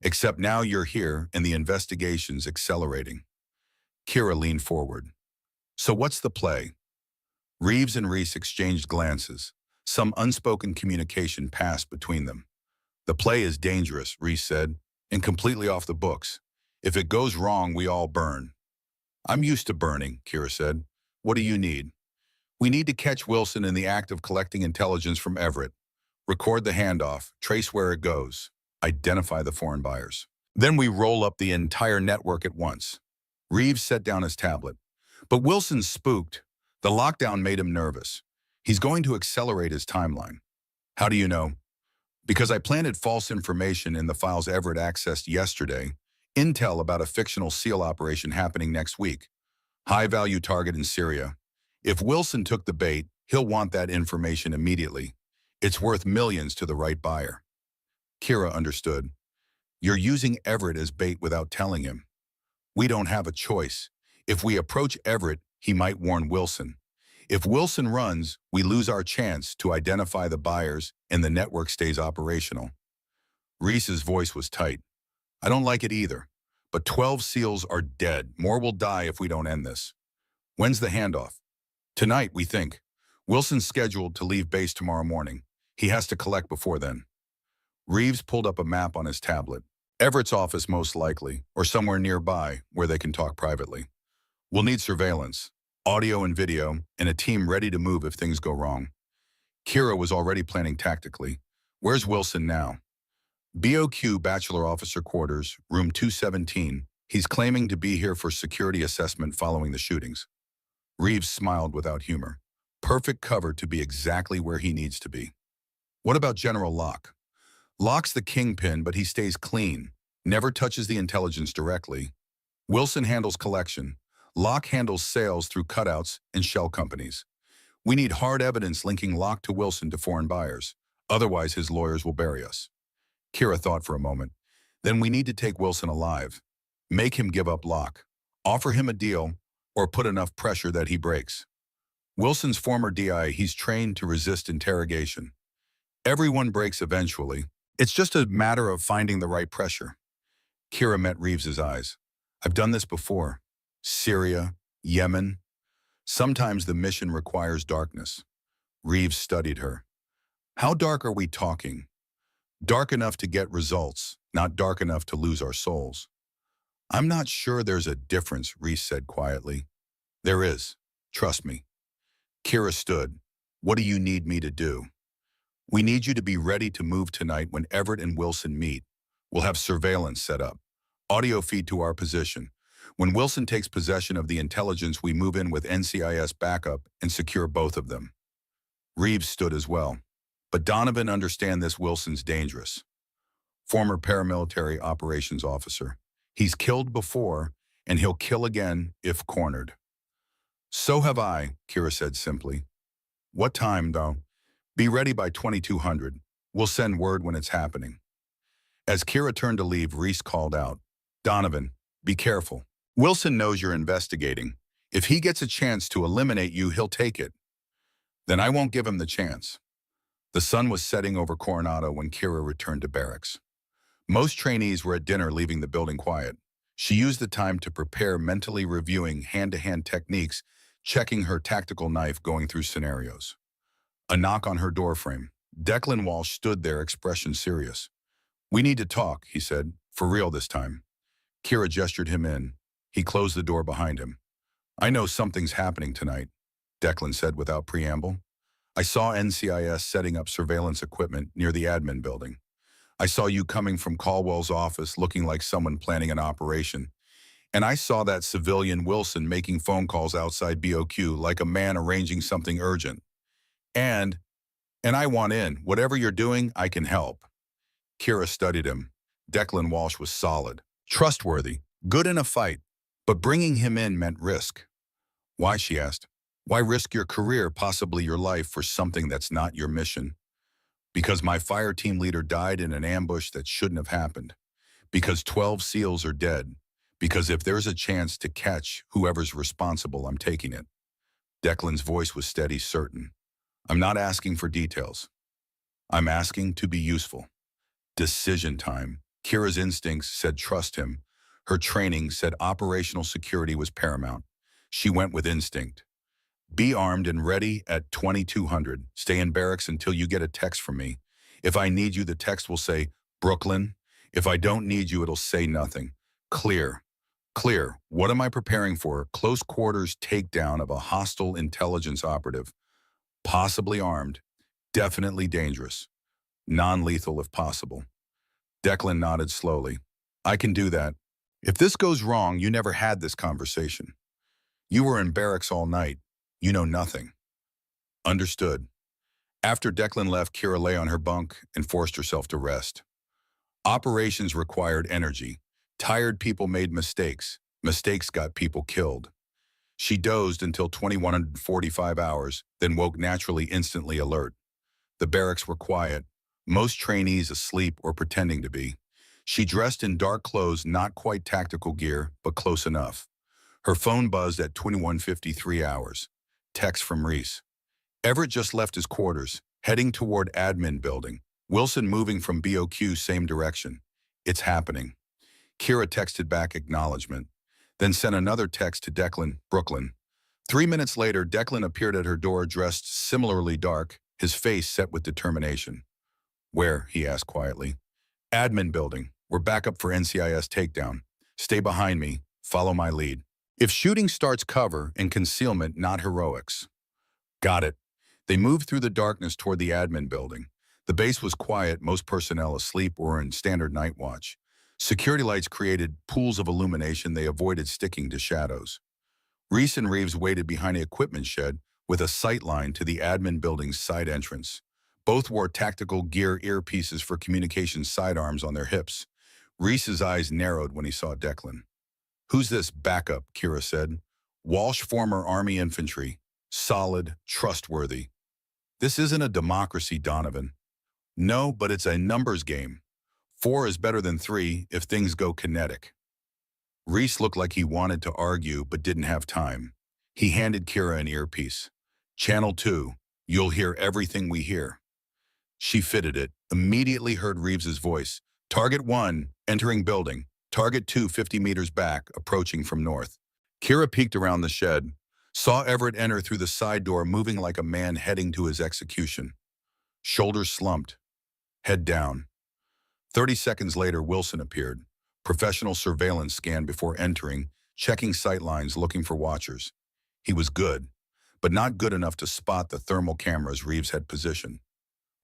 Except now you're here and the investigation's accelerating. Kira leaned forward. So what's the play? Reeves and Reese exchanged glances. Some unspoken communication passed between them. The play is dangerous, Reese said. and completely off the books. If it goes wrong, we all burn. I'm used to burning, Kira said. What do you need? We need to catch Wilson in the act of collecting intelligence from Everett. Record the handoff, trace where it goes, identify the foreign buyers. Then we roll up the entire network at once. Reeves set down his tablet. But Wilson's spooked. The lockdown made him nervous. He's going to accelerate his timeline. How do you know? Because I planted false information in the files Everett accessed yesterday, intel about a fictional SEAL operation happening next week. High-value target in Syria. If Wilson took the bait, he'll want that information immediately. It's worth millions to the right buyer. Kira understood. You're using Everett as bait without telling him. We don't have a choice. If we approach Everett, he might warn Wilson. If Wilson runs, we lose our chance to identify the buyers and the network stays operational. Reese's voice was tight. I don't like it either, but 12 SEALs are dead. More will die if we don't end this. When's the handoff? Tonight, we think. Wilson's scheduled to leave base tomorrow morning. He has to collect before then. Reeves pulled up a map on his tablet. Everett's office most likely, or somewhere nearby where they can talk privately. We'll need surveillance, audio and video, and a team ready to move if things go wrong. Kira was already planning tactically. Where's Wilson now? BOQ Bachelor Officer Quarters, room 217. He's claiming to be here for security assessment following the shootings. Reeves smiled without humor. Perfect cover to be exactly where he needs to be. What about General Locke? Locke's the kingpin, but he stays clean, never touches the intelligence directly. Wilson handles collection. Locke handles sales through cutouts and shell companies. We need hard evidence linking Locke to Wilson to foreign buyers. Otherwise, his lawyers will bury us. Kira thought for a moment. Then we need to take Wilson alive. Make him give up Locke. Offer him a deal, or put enough pressure that he breaks. Wilson's former DI, he's trained to resist interrogation. Everyone breaks eventually. It's just a matter of finding the right pressure. Kira met Reeves's eyes. I've done this before. Syria, Yemen. Sometimes the mission requires darkness. Reeves studied her. How dark are we talking? Dark enough to get results, not dark enough to lose our souls. I'm not sure there's a difference, Reeves said quietly. There is. Trust me. Kira stood. What do you need me to do? We need you to be ready to move tonight when Everett and Wilson meet. We'll have surveillance set up. Audio feed to our position. When Wilson takes possession of the intelligence, we move in with NCIS backup and secure both of them. Reeves stood as well. But Donovan understands this. Wilson's dangerous. Former paramilitary operations officer. He's killed before, and he'll kill again if cornered. So have I, Kira said simply. What time, though? Be ready by 2200. We'll send word when it's happening. As Kira turned to leave, Reese called out, Donovan, be careful. Wilson knows you're investigating. If he gets a chance to eliminate you, he'll take it. Then I won't give him the chance. The sun was setting over Coronado when Kira returned to barracks. Most trainees were at dinner, leaving the building quiet. She used the time to prepare, mentally reviewing hand-to-hand techniques, checking her tactical knife, going through scenarios. A knock on her doorframe. Declan Walsh stood there, expression serious. We need to talk, he said, for real this time. Kira gestured him in. He closed the door behind him. I know something's happening tonight, Declan said without preamble. I saw NCIS setting up surveillance equipment near the admin building. I saw you coming from Caldwell's office looking like someone planning an operation. And I saw that civilian Wilson making phone calls outside BOQ like a man arranging something urgent. And I want in. Whatever you're doing, I can help. Kira studied him. Declan Walsh was solid, trustworthy, good in a fight, but bringing him in meant risk. Why, she asked. Why risk your career, possibly your life, for something that's not your mission? Because my fire team leader died in an ambush that shouldn't have happened. Because 12 SEALs are dead. Because if there's a chance to catch whoever's responsible, I'm taking it. Declan's voice was steady, certain. I'm not asking for details. I'm asking to be useful. Decision time. Kira's instincts said trust him. Her training said operational security was paramount. She went with instinct. Be armed and ready at 2200. Stay in barracks until you get a text from me. If I need you, the text will say, Brooklyn. If I don't need you, it'll say nothing. Clear. Clear. What am I preparing for? Close quarters takedown of a hostile intelligence operative. Possibly armed. Definitely dangerous. Non-lethal if possible. Declan nodded slowly. I can do that. If this goes wrong, you never had this conversation. You were in barracks all night. You know nothing. Understood. After Declan left, Kira lay on her bunk and forced herself to rest. Operations required energy. Tired people made mistakes. Mistakes got people killed. She dozed until 2145 hours, then woke naturally instantly alert. The barracks were quiet, most trainees asleep or pretending to be. She dressed in dark clothes, not quite tactical gear, but close enough. Her phone buzzed at 21:53 hours. Text from Reese. Everett just left his quarters, heading toward admin building. Wilson moving from BOQ same direction. It's happening. Kira texted back acknowledgement, then sent another text to Declan, Brooklyn. 3 minutes later, Declan appeared at her door dressed similarly dark, his face set with determination. Where? He asked quietly. Admin building. We're back up for NCIS takedown. Stay behind me. Follow my lead. If shooting starts, cover and concealment, not heroics. Got it. They moved through the darkness toward the admin building. The base was quiet, most personnel asleep or in standard night watch. Security lights created pools of illumination they avoided sticking to shadows. Reese and Reeves waited behind the equipment shed with a sight line to the admin building's side entrance. Both wore tactical gear earpieces for communication sidearms on their hips. Reese's eyes narrowed when he saw Declan. Who's this backup? Kira said. Walsh, former Army infantry. Solid, trustworthy. This isn't a democracy, Donovan. No, but it's a numbers game. 4 is better than 3 if things go kinetic. Reese looked like he wanted to argue but didn't have time. He handed Kira an earpiece. Channel 2, you'll hear everything we hear. She fitted it, immediately heard Reeves's voice. Target 1, entering building. Target 2, 50 meters back, approaching from north. Kira peeked around the shed, saw Everett enter through the side door, moving like a man heading to his execution. Shoulders slumped, head down. 30 seconds later, Wilson appeared. Professional surveillance scan before entering, checking sight lines, looking for watchers. He was good, but not good enough to spot the thermal cameras Reeves had positioned.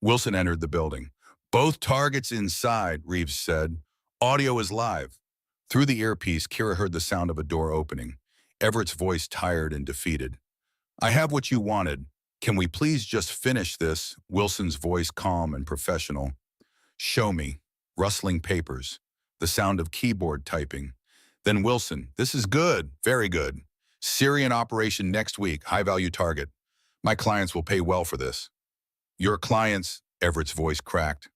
Wilson entered the building. Both targets inside, Reeves said. Audio is live. Through the earpiece, Kira heard the sound of a door opening. Everett's voice tired and defeated. I have what you wanted. Can we please just finish this? Wilson's voice calm and professional. Show me. Rustling papers. The sound of keyboard typing. Then Wilson, this is good, very good. Syrian operation next week, high-value target. My clients will pay well for this. Your clients, Everett's voice cracked.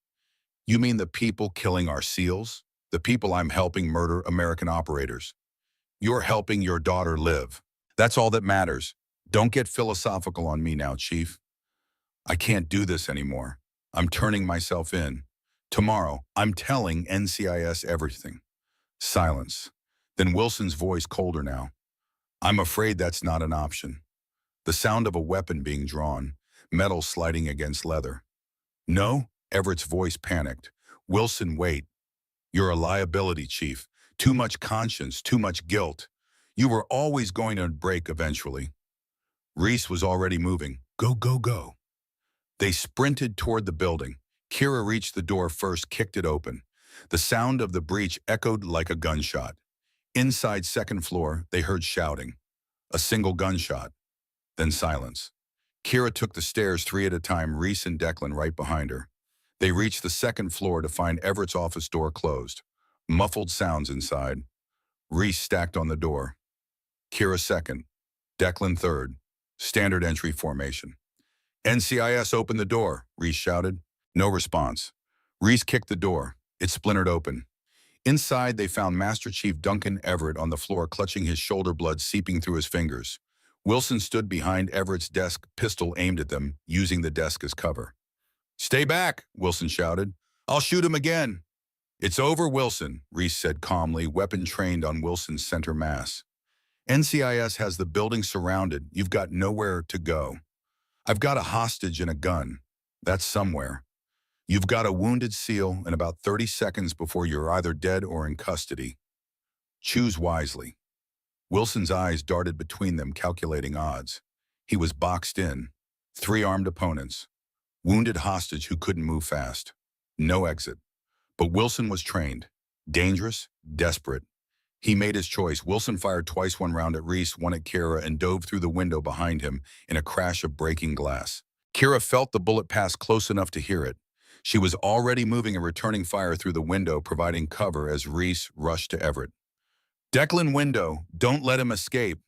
You mean the people killing our SEALs? The people I'm helping murder American operators? You're helping your daughter live. That's all that matters. Don't get philosophical on me now, Chief. I can't do this anymore. I'm turning myself in. Tomorrow, I'm telling NCIS everything. Silence. Then Wilson's voice colder now. I'm afraid that's not an option. The sound of a weapon being drawn, metal sliding against leather. No? Everett's voice panicked. Wilson, wait. You're a liability, Chief. Too much conscience, too much guilt. You were always going to break eventually. Reese was already moving. Go, go, go. They sprinted toward the building. Kira reached the door first, kicked it open. The sound of the breach echoed like a gunshot. Inside second floor, they heard shouting. A single gunshot. Then silence. Kira took the stairs 3 at a time, Reese and Declan right behind her. They reached the second floor to find Everett's office door closed. Muffled sounds inside. Reese stacked on the door. Kira second. Declan third. Standard entry formation. NCIS, open the door, Reese shouted. No response. Reese kicked the door. It splintered open. Inside, they found Master Chief Duncan Everett on the floor, clutching his shoulder, blood seeping through his fingers. Wilson stood behind Everett's desk, pistol aimed at them, using the desk as cover. Stay back, Wilson shouted. I'll shoot him again. It's over, Wilson, Reese said calmly, weapon trained on Wilson's center mass. NCIS has the building surrounded. You've got nowhere to go. I've got a hostage and a gun. That's somewhere. You've got a wounded SEAL in about 30 seconds before you're either dead or in custody. Choose wisely. Wilson's eyes darted between them, calculating odds. He was boxed in. 3 armed opponents. Wounded hostage who couldn't move fast. No exit. But Wilson was trained. Dangerous, desperate. He made his choice. Wilson fired twice, one round at Reese, one at Kira, and dove through the window behind him in a crash of breaking glass. Kira felt the bullet pass close enough to hear it. She was already moving a returning fire through the window, providing cover as Reese rushed to Everett. Declan, window, don't let him escape.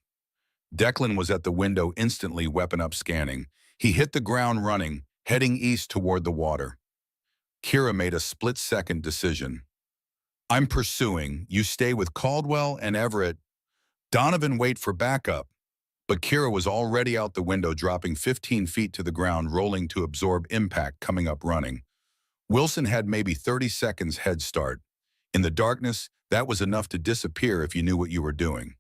Declan was at the window instantly, weapon up, scanning. He hit the ground running, heading east toward the water. Kira made a split-second decision. I'm pursuing. You stay with Caldwell and Everett. Donovan, wait for backup. But Kira was already out the window, dropping 15 feet to the ground, rolling to absorb impact, coming up running. Wilson had maybe 30 seconds head start. In the darkness, that was enough to disappear if you knew what you were doing.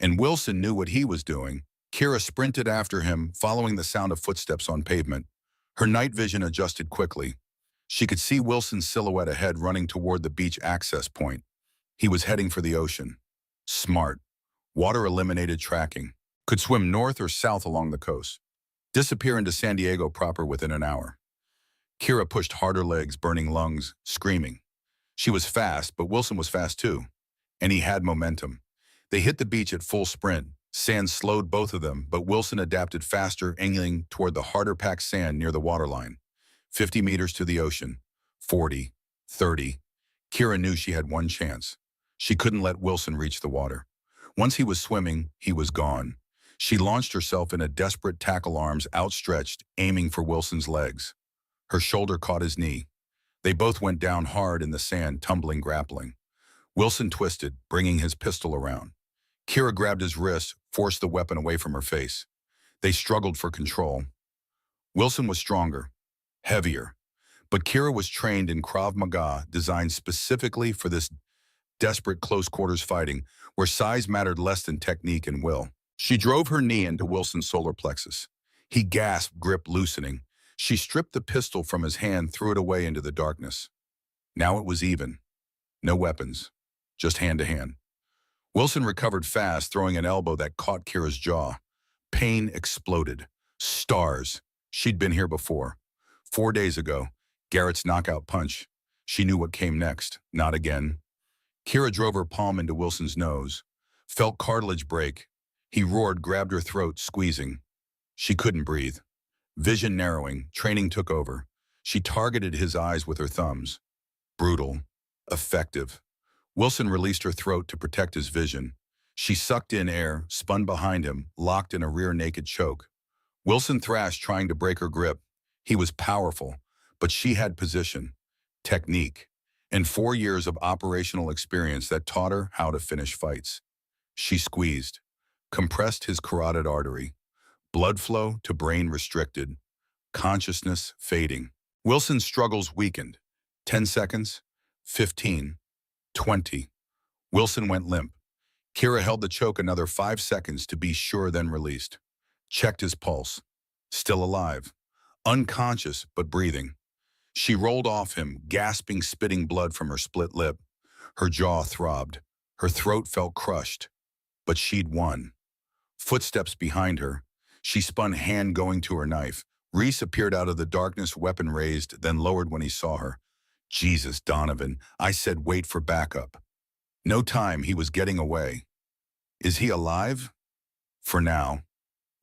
And Wilson knew what he was doing. Kira sprinted after him, following the sound of footsteps on pavement. Her night vision adjusted quickly. She could see Wilson's silhouette ahead, running toward the beach access point. He was heading for the ocean. Smart. Water eliminated tracking. Could swim north or south along the coast. Disappear into San Diego proper within an hour. Kira pushed harder, legs, burning lungs, screaming. She was fast, but Wilson was fast too. And he had momentum. They hit the beach at full sprint. Sand slowed both of them, but Wilson adapted faster, angling toward the harder-packed sand near the waterline. 50 meters to the ocean. 40. 30. Kira knew she had one chance. She couldn't let Wilson reach the water. Once he was swimming, he was gone. She launched herself in a desperate tackle, arms outstretched, aiming for Wilson's legs. Her shoulder caught his knee. They both went down hard in the sand, tumbling, grappling. Wilson twisted, bringing his pistol around. Kira grabbed his wrist, forced the weapon away from her face. They struggled for control. Wilson was stronger, heavier, but Kira was trained in Krav Maga, designed specifically for this desperate close-quarters fighting, where size mattered less than technique and will. She drove her knee into Wilson's solar plexus. He gasped, grip loosening. She stripped the pistol from his hand, threw it away into the darkness. Now it was even. No weapons, just hand-to-hand. Wilson recovered fast, throwing an elbow that caught Kira's jaw. Pain exploded. Stars. She'd been here before. 4 days ago, Garrett's knockout punch. She knew what came next. Not again. Kira drove her palm into Wilson's nose. Felt cartilage break. He roared, grabbed her throat, squeezing. She couldn't breathe. Vision narrowing. Training took over. She targeted his eyes with her thumbs. Brutal. Effective. Wilson released her throat to protect his vision. She sucked in air, spun behind him, locked in a rear naked choke. Wilson thrashed, trying to break her grip. He was powerful, but she had position, technique, and 4 years of operational experience that taught her how to finish fights. She squeezed, compressed his carotid artery. Blood flow to brain restricted. Consciousness fading. Wilson's struggles weakened. 10 seconds, 15. 20. Wilson went limp. Kira held the choke another 5 seconds to be sure, then released. Checked his pulse. Still alive. Unconscious, but breathing. She rolled off him, gasping, spitting blood from her split lip. Her jaw throbbed. Her throat felt crushed. But she'd won. Footsteps behind her. She spun, hand going to her knife. Reese appeared out of the darkness, weapon raised, then lowered when he saw her. Jesus, Donovan, I said wait for backup. No time, he was getting away. Is he alive? For now.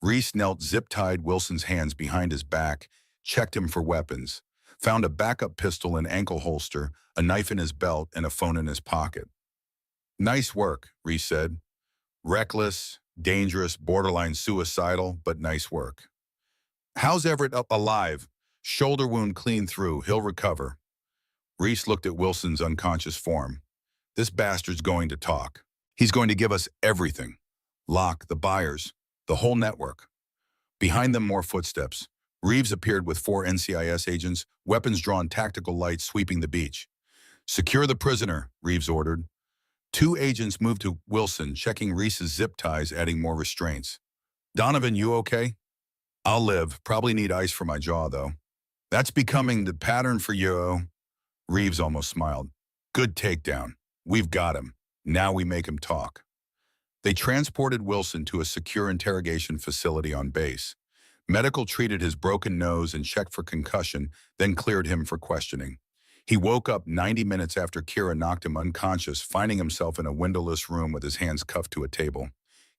Reese knelt, zip-tied Wilson's hands behind his back, checked him for weapons, found a backup pistol and ankle holster, a knife in his belt, and a phone in his pocket. Nice work, Reese said. Reckless, dangerous, borderline suicidal, but nice work. How's Everett up? Alive? Shoulder wound clean through, he'll recover. Reese looked at Wilson's unconscious form. This bastard's going to talk. He's going to give us everything. Locke, the buyers, the whole network. Behind them, more footsteps. Reeves appeared with 4 NCIS agents, weapons drawn, tactical lights sweeping the beach. Secure the prisoner, Reeves ordered. 2 agents moved to Wilson, checking Reese's zip ties, adding more restraints. Donovan, you okay? I'll live. Probably need ice for my jaw, though. That's becoming the pattern for you. Reeves almost smiled. Good takedown. We've got him. Now we make him talk. They transported Wilson to a secure interrogation facility on base. Medical treated his broken nose and checked for concussion, then cleared him for questioning. He woke up 90 minutes after Kira knocked him unconscious, finding himself in a windowless room with his hands cuffed to a table.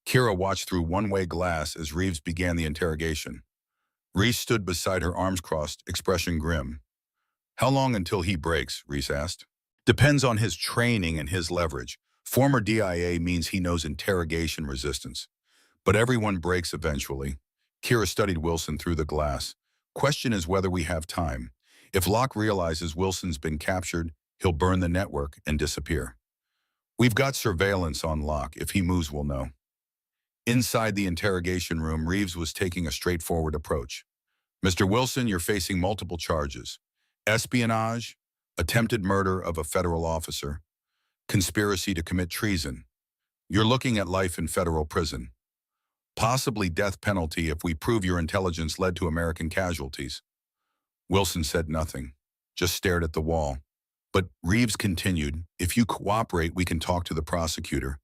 Kira watched through one-way glass as Reeves began the interrogation. Reese stood beside her, arms crossed, expression grim. How long until he breaks? Reese asked. Depends on his training and his leverage. Former DIA means he knows interrogation resistance. But everyone breaks eventually. Kira studied Wilson through the glass. Question is whether we have time. If Locke realizes Wilson's been captured, he'll burn the network and disappear. We've got surveillance on Locke. If he moves, we'll know. Inside the interrogation room, Reeves was taking a straightforward approach. Mr. Wilson, you're facing multiple charges. Espionage, attempted murder of a federal officer, conspiracy to commit treason. You're looking at life in federal prison. Possibly death penalty if we prove your intelligence led to American casualties. Wilson said nothing, just stared at the wall. But Reeves continued, if you cooperate, we can talk to the prosecutor.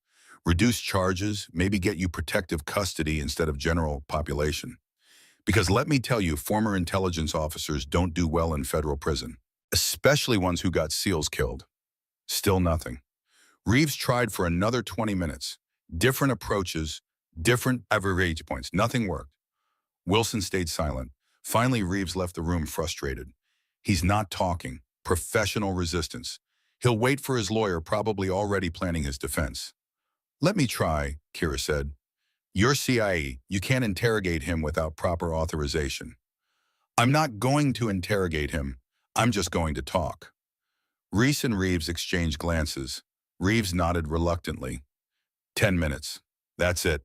Reduce charges, maybe get you protective custody instead of general population. Because let me tell you, former intelligence officers don't do well in federal prison, especially ones who got SEALs killed. Still nothing. Reeves tried for another 20 minutes. Different approaches, different average points. Nothing worked. Wilson stayed silent. Finally, Reeves left the room frustrated. He's not talking. Professional resistance. He'll wait for his lawyer, probably already planning his defense. Let me try, Kira said. You're CIA. You can't interrogate him without proper authorization. I'm not going to interrogate him. I'm just going to talk. Reese and Reeves exchanged glances. Reeves nodded reluctantly. 10 minutes. That's it.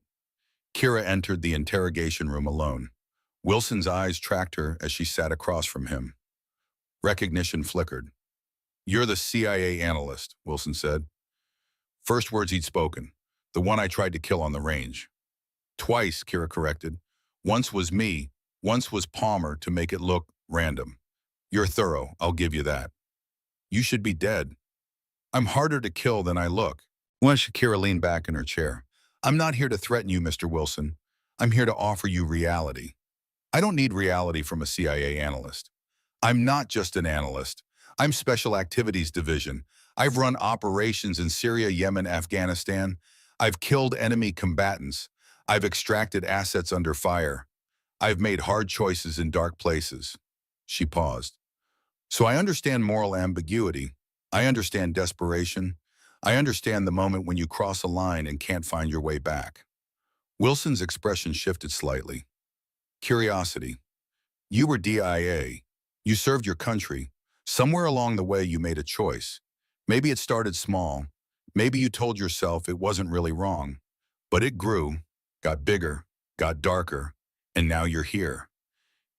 Kira entered the interrogation room alone. Wilson's eyes tracked her as she sat across from him. Recognition flickered. You're the CIA analyst, Wilson said. First words he'd spoken. The one I tried to kill on the range. Twice, Kira corrected. Once was me, once was Palmer to make it look random. You're thorough, I'll give you that. You should be dead. I'm harder to kill than I look. Kira leaned back in her chair. I'm not here to threaten you, Mr. Wilson. I'm here to offer you reality. I don't need reality from a CIA analyst. I'm not just an analyst. I'm Special Activities Division. I've run operations in Syria, Yemen, Afghanistan. I've killed enemy combatants. I've extracted assets under fire. I've made hard choices in dark places. She paused. So I understand moral ambiguity. I understand desperation. I understand the moment when you cross a line and can't find your way back. Wilson's expression shifted slightly. Curiosity. You were DIA. You served your country. Somewhere along the way you made a choice. Maybe it started small. Maybe you told yourself it wasn't really wrong. But it grew, got bigger, got darker, and now you're here.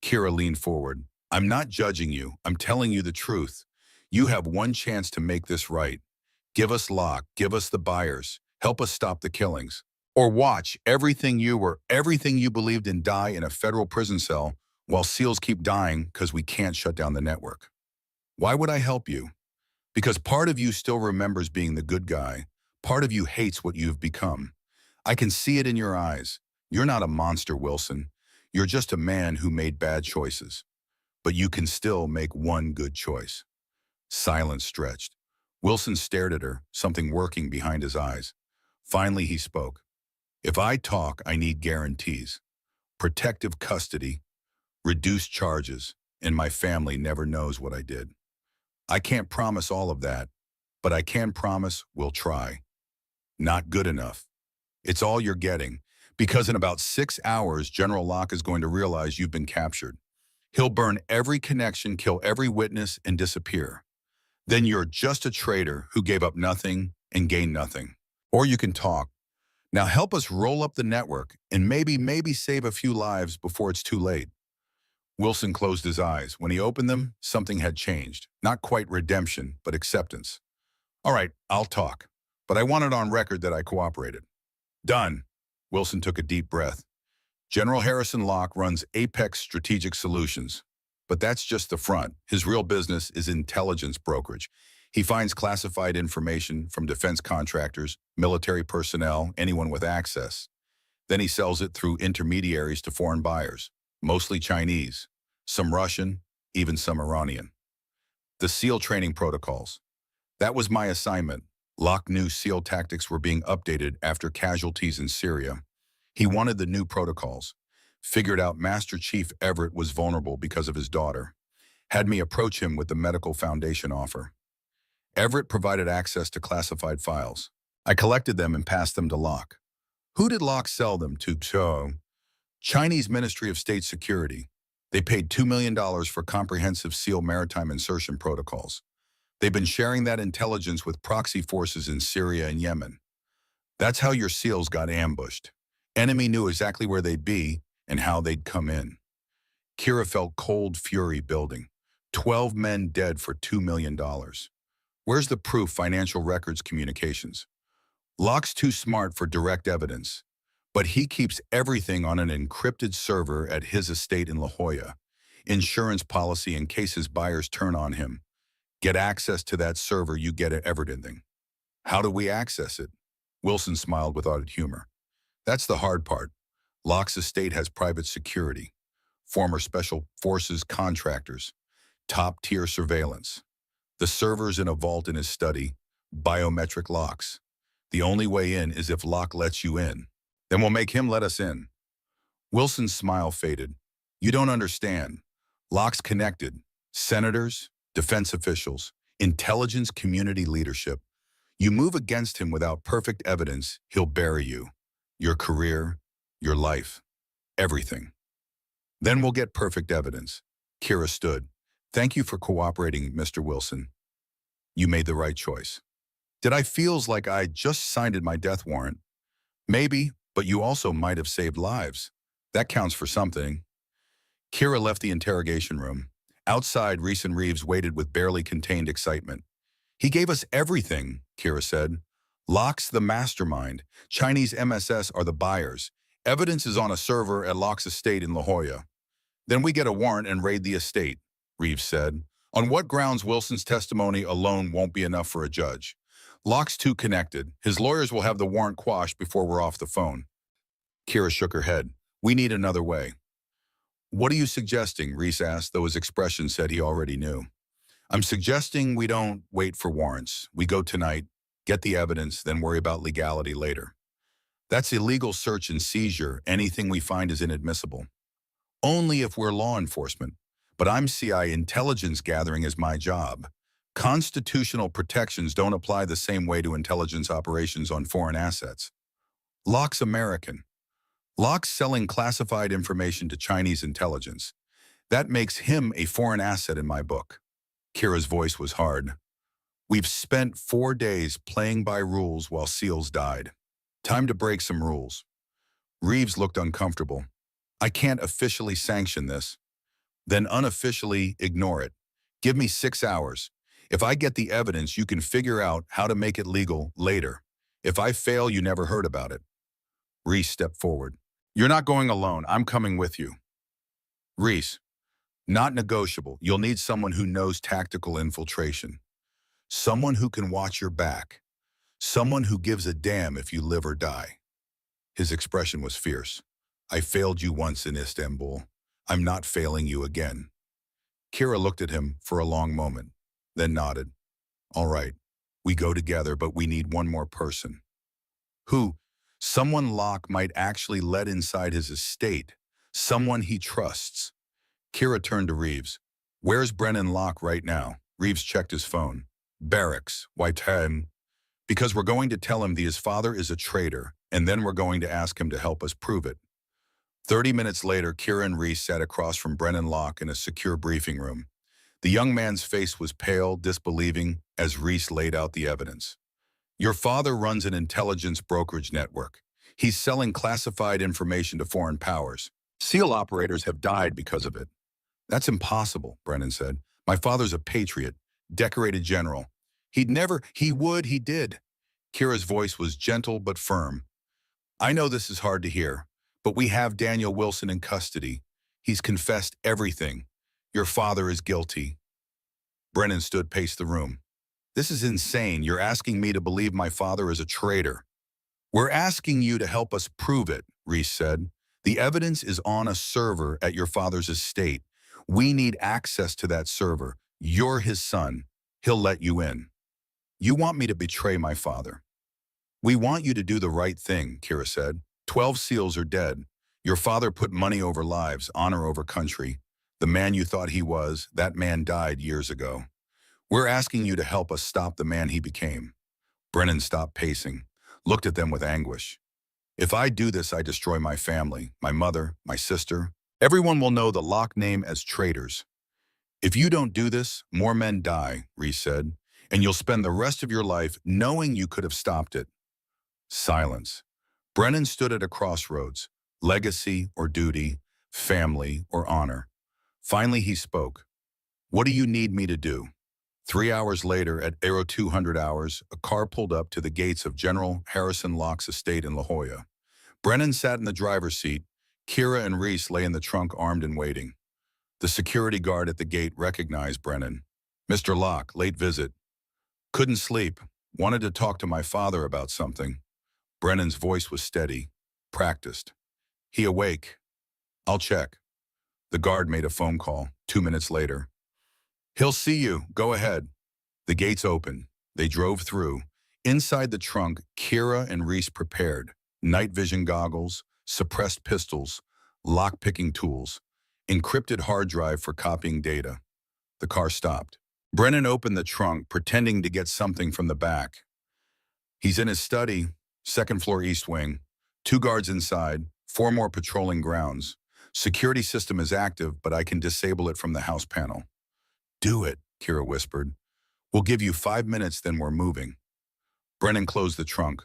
Kira leaned forward. I'm not judging you. I'm telling you the truth. You have one chance to make this right. Give us Locke. Give us the buyers. Help us stop the killings. Or watch everything you believed in die in a federal prison cell while SEALs keep dying because we can't shut down the network. Why would I help you? Because part of you still remembers being the good guy. Part of you hates what you've become. I can see it in your eyes. You're not a monster, Wilson. You're just a man who made bad choices. But you can still make one good choice. Silence stretched. Wilson stared at her, something working behind his eyes. Finally, he spoke. If I talk, I need guarantees. Protective custody, reduced charges, and my family never knows what I did. I can't promise all of that, but I can promise we'll try. Not good enough. It's all you're getting, because in about 6 hours, General Locke is going to realize you've been captured. He'll burn every connection, kill every witness, and disappear. Then you're just a traitor who gave up nothing and gained nothing. Or you can talk. Now help us roll up the network and maybe save a few lives before it's too late. Wilson closed his eyes. When he opened them, something had changed. Not quite redemption, but acceptance. All right, I'll talk, but I want it on record that I cooperated. Done. Wilson took a deep breath. General Harrison Locke runs Apex Strategic Solutions. But that's just the front. His real business is intelligence brokerage. He finds classified information from defense contractors, military personnel, anyone with access. Then he sells it through intermediaries to foreign buyers, mostly Chinese, some Russian, even some Iranian. The SEAL training protocols. That was my assignment. Locke knew SEAL tactics were being updated after casualties in Syria. He wanted the new protocols. Figured out Master Chief Everett was vulnerable because of his daughter. Had me approach him with the medical foundation offer. Everett provided access to classified files. I collected them and passed them to Locke. Who did Locke sell them to? Chinese Ministry of State Security. They paid $2 million for comprehensive SEAL maritime insertion protocols. They've been sharing that intelligence with proxy forces in Syria and Yemen. That's how your SEALs got ambushed. Enemy knew exactly where they'd be and how they'd come in. Kira felt cold fury building. 12 men dead for $2 million. Where's the proof? Financial records, communications. Locke's too smart for direct evidence, but he keeps everything on an encrypted server at his estate in La Jolla. Insurance policy in case his buyers turn on him. Get access to that server, you get everything. How do we access it? Wilson smiled with odd humor. That's the hard part. Locke's estate has private security, former special forces contractors, top-tier surveillance. The server's in a vault in his study, biometric locks. The only way in is if Locke lets you in. Then we'll make him let us in. Wilson's smile faded. You don't understand. Locke's connected. Senators, defense officials, intelligence community leadership. You move against him without perfect evidence, he'll bury you. Your career, your life, everything. Then we'll get perfect evidence. Kira stood. Thank you for cooperating, Mr. Wilson. You made the right choice. Did I feels like I just signed my death warrant? Maybe, but you also might have saved lives. That counts for something. Kira left the interrogation room. Outside, Reese and Reeves waited with barely contained excitement. He gave us everything, Kira said. Locke's the mastermind. Chinese MSS are the buyers. Evidence is on a server at Locke's estate in La Jolla. Then we get a warrant and raid the estate, Reeves said. On what grounds? Wilson's testimony alone won't be enough for a judge. Locke's too connected. His lawyers will have the warrant quashed before we're off the phone. Kira shook her head. We need another way. What are you suggesting? Reese asked, though his expression said he already knew. I'm suggesting we don't wait for warrants. We go tonight, get the evidence, then worry about legality later. That's illegal search and seizure. Anything we find is inadmissible. Only if we're law enforcement. But I'm CI. Intelligence gathering is my job. Constitutional protections don't apply the same way to intelligence operations on foreign assets. Locke's American. Locke's selling classified information to Chinese intelligence. That makes him a foreign asset in my book. Kira's voice was hard. We've spent 4 days playing by rules while SEALs died. Time to break some rules. Reeves looked uncomfortable. I can't officially sanction this. Then unofficially ignore it. Give me 6 hours. If I get the evidence, you can figure out how to make it legal later. If I fail, you never heard about it. Reese stepped forward. You're not going alone. I'm coming with you. Reese, not negotiable. You'll need someone who knows tactical infiltration. Someone who can watch your back. Someone who gives a damn if you live or die. His expression was fierce. I failed you once in Istanbul. I'm not failing you again. Kira looked at him for a long moment, then nodded. All right, we go together, but we need one more person. Who? Someone Locke might actually let inside his estate. Someone he trusts. Kira turned to Reeves. Where's Brennan Locke right now? Reeves checked his phone. Barracks. Why 10? Because we're going to tell him his father is a traitor, and then we're going to ask him to help us prove it. 30 minutes later, Kira and Reese sat across from Brennan Locke in a secure briefing room. The young man's face was pale, disbelieving, as Reese laid out the evidence. Your father runs an intelligence brokerage network. He's selling classified information to foreign powers. SEAL operators have died because of it. That's impossible, Brennan said. My father's a patriot, decorated general. He did. Kira's voice was gentle but firm. I know this is hard to hear, but we have Daniel Wilson in custody. He's confessed everything. Your father is guilty. Brennan stood paced the room. This is insane. You're asking me to believe my father is a traitor. We're asking you to help us prove it, Reese said. The evidence is on a server at your father's estate. We need access to that server. You're his son. He'll let you in. You want me to betray my father. We want you to do the right thing, Kira said. 12 SEALs are dead. Your father put money over lives, honor over country. The man you thought he was, that man died years ago. We're asking you to help us stop the man he became. Brennan stopped pacing, looked at them with anguish. If I do this, I destroy my family, my mother, my sister. Everyone will know the Locke name as traitors. If you don't do this, more men die, Reese said, and you'll spend the rest of your life knowing you could have stopped it. Silence. Brennan stood at a crossroads, legacy or duty, family or honor. Finally, he spoke. What do you need me to do? 3 hours later, at Aero 200 hours, a car pulled up to the gates of General Harrison Locke's estate in La Jolla. Brennan sat in the driver's seat. Kira and Reese lay in the trunk, armed and waiting. The security guard at the gate recognized Brennan. Mr. Locke, late visit. Couldn't sleep. Wanted to talk to my father about something. Brennan's voice was steady, practiced. He awake. I'll check. The guard made a phone call. 2 minutes later. He'll see you. Go ahead. The gates opened. They drove through. Inside the trunk, Kira and Reese prepared. Night vision goggles, suppressed pistols, lock-picking tools, encrypted hard drive for copying data. The car stopped. Brennan opened the trunk, pretending to get something from the back. He's in his study, second floor east wing. 2 guards inside, 4 more patrolling grounds. Security system is active, but I can disable it from the house panel. Do it, Kira whispered. We'll give you 5 minutes, then we're moving. Brennan closed the trunk.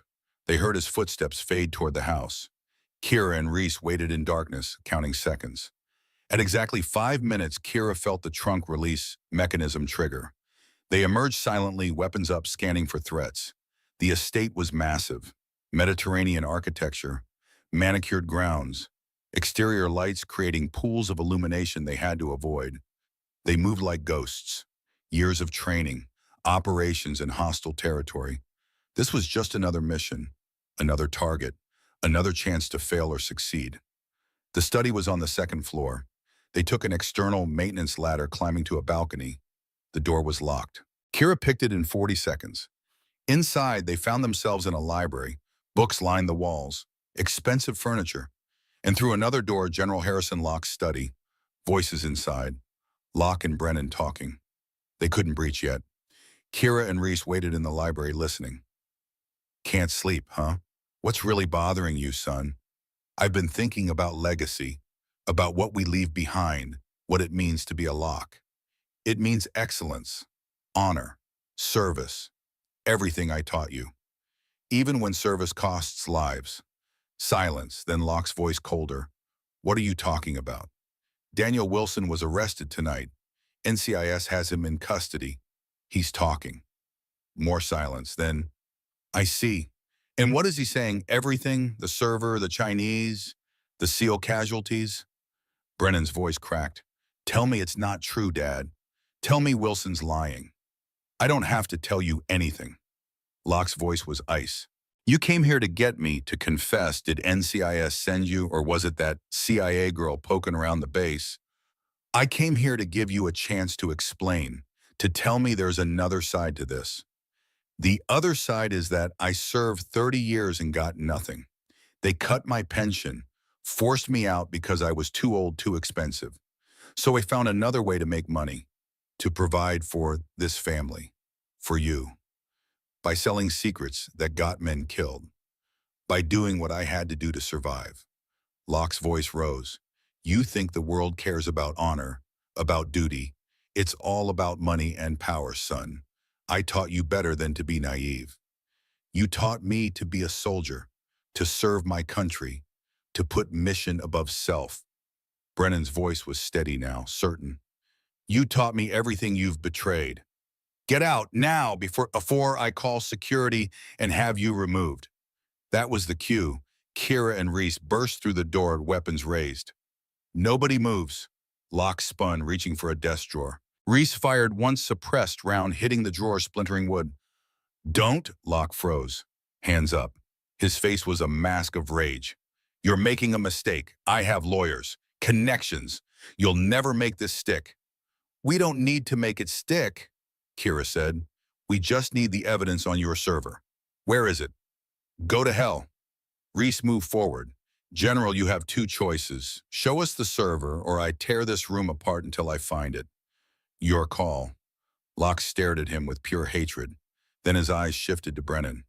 They heard his footsteps fade toward the house. Kira and Reese waited in darkness, counting seconds. At exactly 5 minutes, Kira felt the trunk release mechanism trigger. They emerged silently, weapons up, scanning for threats. The estate was massive. Mediterranean architecture, manicured grounds, exterior lights creating pools of illumination they had to avoid. They moved like ghosts. Years of training, operations in hostile territory. This was just another mission, another target, another chance to fail or succeed. The study was on the 2nd floor. They took an external maintenance ladder, climbing to a balcony. The door was locked. Kira picked it in 40 seconds. Inside, they found themselves in a library. Books lined the walls, expensive furniture. And through another door, General Harrison Locke's study. Voices inside. Locke and Brennan talking. They couldn't breach yet. Kira and Reese waited in the library, listening. Can't sleep, huh? What's really bothering you, son? I've been thinking about legacy, about what we leave behind, what it means to be a Locke. It means excellence, honor, service, everything I taught you. Even when service costs lives. Silence, then Locke's voice colder. What are you talking about? Daniel Wilson was arrested tonight. NCIS has him in custody. He's talking. More silence, then, I see. And what is he saying? Everything? The server, the Chinese, the SEAL casualties? Brennan's voice cracked. Tell me it's not true, Dad. Tell me Wilson's lying. I don't have to tell you anything. Locke's voice was ice. You came here to get me, to confess. Did NCIS send you, or was it that CIA girl poking around the base? I came here to give you a chance to explain, to tell me there's another side to this. The other side is that I served 30 years and got nothing. They cut my pension, forced me out because I was too old, too expensive. So I found another way to make money, to provide for this family, for you. By selling secrets that got men killed. By doing what I had to do to survive. Locke's voice rose. You think the world cares about honor, about duty. It's all about money and power, son. I taught you better than to be naive. You taught me to be a soldier, to serve my country, to put mission above self. Brennan's voice was steady now, certain. You taught me everything you've betrayed. Get out now before I call security and have you removed. That was the cue. Kira and Reese burst through the door, weapons raised. Nobody moves. Locke spun, reaching for a desk drawer. Reese fired one suppressed round, hitting the drawer, splintering wood. Don't, Locke froze. Hands up. His face was a mask of rage. You're making a mistake. I have lawyers. Connections. You'll never make this stick. We don't need to make it stick, Kira said. We just need the evidence on your server. Where is it? Go to hell. Reese moved forward. General, you have two choices. Show us the server, or I tear this room apart until I find it. Your call. Locke stared at him with pure hatred. Then his eyes shifted to Brennan.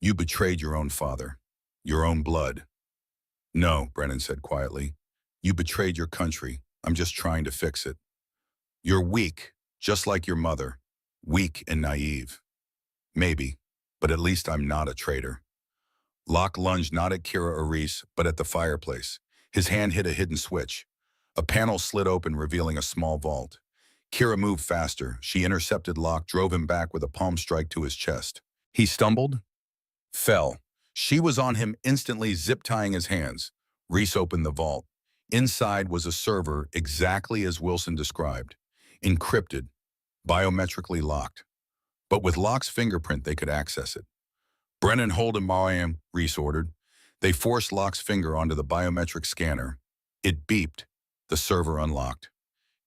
You betrayed your own father. Your own blood. No, Brennan said quietly. You betrayed your country. I'm just trying to fix it. You're weak, just like your mother. Weak and naive. Maybe, but at least I'm not a traitor. Locke lunged not at Kira or Reese, but at the fireplace. His hand hit a hidden switch. A panel slid open, revealing a small vault. Kira moved faster. She intercepted Locke, drove him back with a palm strike to his chest. He stumbled, fell. She was on him instantly, zip-tying his hands. Reese opened the vault. Inside was a server exactly as Wilson described. Encrypted, biometrically locked. But with Locke's fingerprint, they could access it. Brennan, hold him, Mariam, Reese ordered. They forced Locke's finger onto the biometric scanner. It beeped. The server unlocked.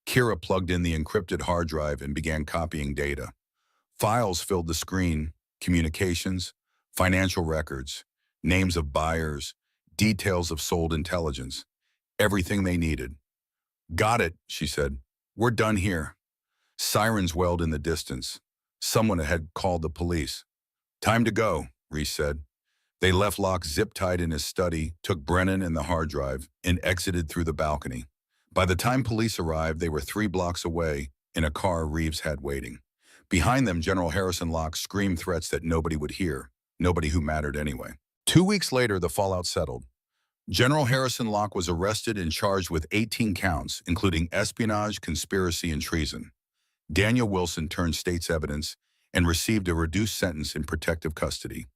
Kira plugged in the encrypted hard drive and began copying data. Files filled the screen, communications, financial records, names of buyers, details of sold intelligence, everything they needed. Got it, she said. We're done here. Sirens wailed in the distance. Someone had called the police. Time to go, Reese said. They left Locke zip-tied in his study, took Brennan and the hard drive, and exited through the balcony. By the time police arrived, they were 3 blocks away in a car Reeves had waiting. Behind them, General Harrison Locke screamed threats that nobody would hear, nobody who mattered anyway. 2 weeks later, the fallout settled. General Harrison Locke was arrested and charged with 18 counts, including espionage, conspiracy, and treason. Daniel Wilson turned state's evidence and received a reduced sentence in protective custody.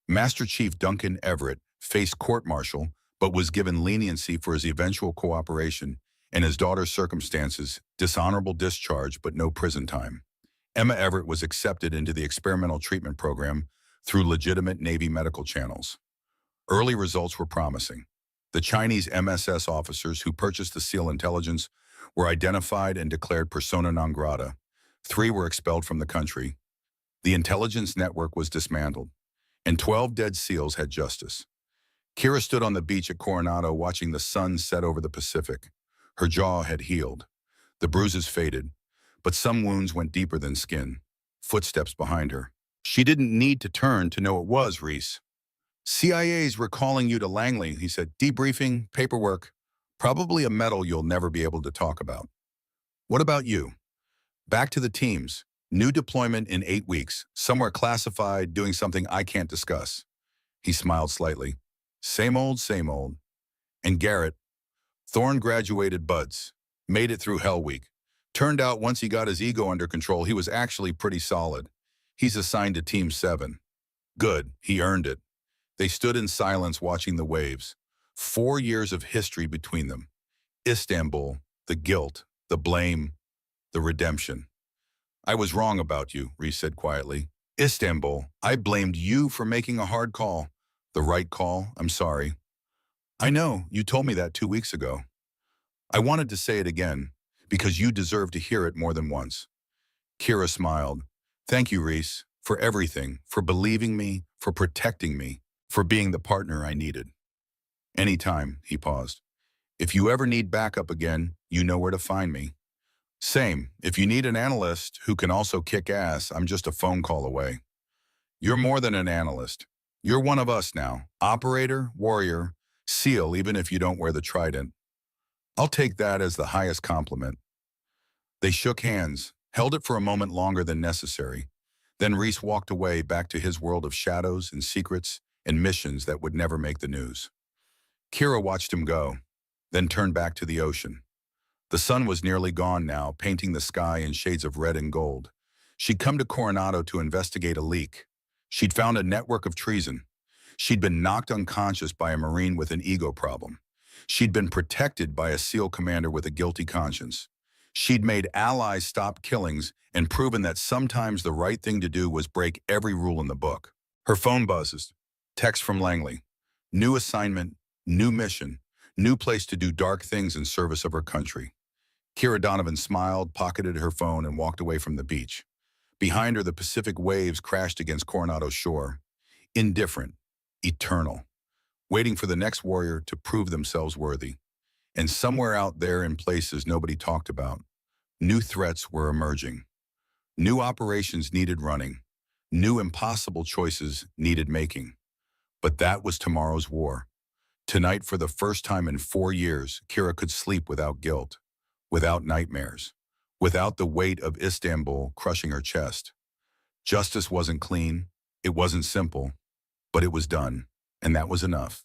Master Chief Duncan Everett faced court-martial, but was given leniency for his eventual cooperation and his daughter's circumstances, dishonorable discharge but no prison time. Emma Everett was accepted into the experimental treatment program through legitimate Navy medical channels. Early results were promising. The Chinese MSS officers who purchased the SEAL intelligence were identified and declared persona non grata. 3 were expelled from the country. The intelligence network was dismantled, and 12 dead SEALs had justice. Kira stood on the beach at Coronado watching the sun set over the Pacific. Her jaw had healed. The bruises faded, but some wounds went deeper than skin. Footsteps behind her. She didn't need to turn to know it was Reese. CIA's recalling you to Langley, he said. Debriefing, paperwork, probably a medal you'll never be able to talk about. What about you? Back to the teams. New deployment in 8 weeks, somewhere classified, doing something I can't discuss. He smiled slightly. Same old, same old. And Garrett, Thorne graduated buds, made it through Hell Week. Turned out once he got his ego under control, he was actually pretty solid. He's assigned to Team 7. Good, he earned it. They stood in silence watching the waves. 4 years of history between them. Istanbul, the guilt, the blame, the redemption. I was wrong about you, Reese said quietly. Istanbul, I blamed you for making a hard call. The right call, I'm sorry. I know, you told me that 2 weeks ago. I wanted to say it again, because you deserve to hear it more than once. Kira smiled. Thank you, Reese, for everything, for believing me, for protecting me, for being the partner I needed. Anytime, he paused. If you ever need backup again, you know where to find me. Same, if you need an analyst who can also kick ass, I'm just a phone call away. You're more than an analyst. You're one of us now. Operator, warrior, SEAL, even if you don't wear the trident. I'll take that as the highest compliment. They shook hands, held it for a moment longer than necessary. Then Reese walked away back to his world of shadows and secrets and missions that would never make the news. Kira watched him go, then turned back to the ocean. The sun was nearly gone now, painting the sky in shades of red and gold. She'd come to Coronado to investigate a leak. She'd found a network of treason. She'd been knocked unconscious by a Marine with an ego problem. She'd been protected by a SEAL commander with a guilty conscience. She'd made allies stop killings and proven that sometimes the right thing to do was break every rule in the book. Her phone buzzes. Text from Langley. New assignment, new mission, new place to do dark things in service of her country. Kira Donovan smiled, pocketed her phone, and walked away from the beach. Behind her, the Pacific waves crashed against Coronado's shore. Indifferent, eternal, waiting for the next warrior to prove themselves worthy. And somewhere out there in places nobody talked about, new threats were emerging. New operations needed running. New impossible choices needed making. But that was tomorrow's war. Tonight, for the first time in 4 years, Kira could sleep without guilt, without nightmares, without the weight of Istanbul crushing her chest. Justice wasn't clean, it wasn't simple, but it was done, and that was enough.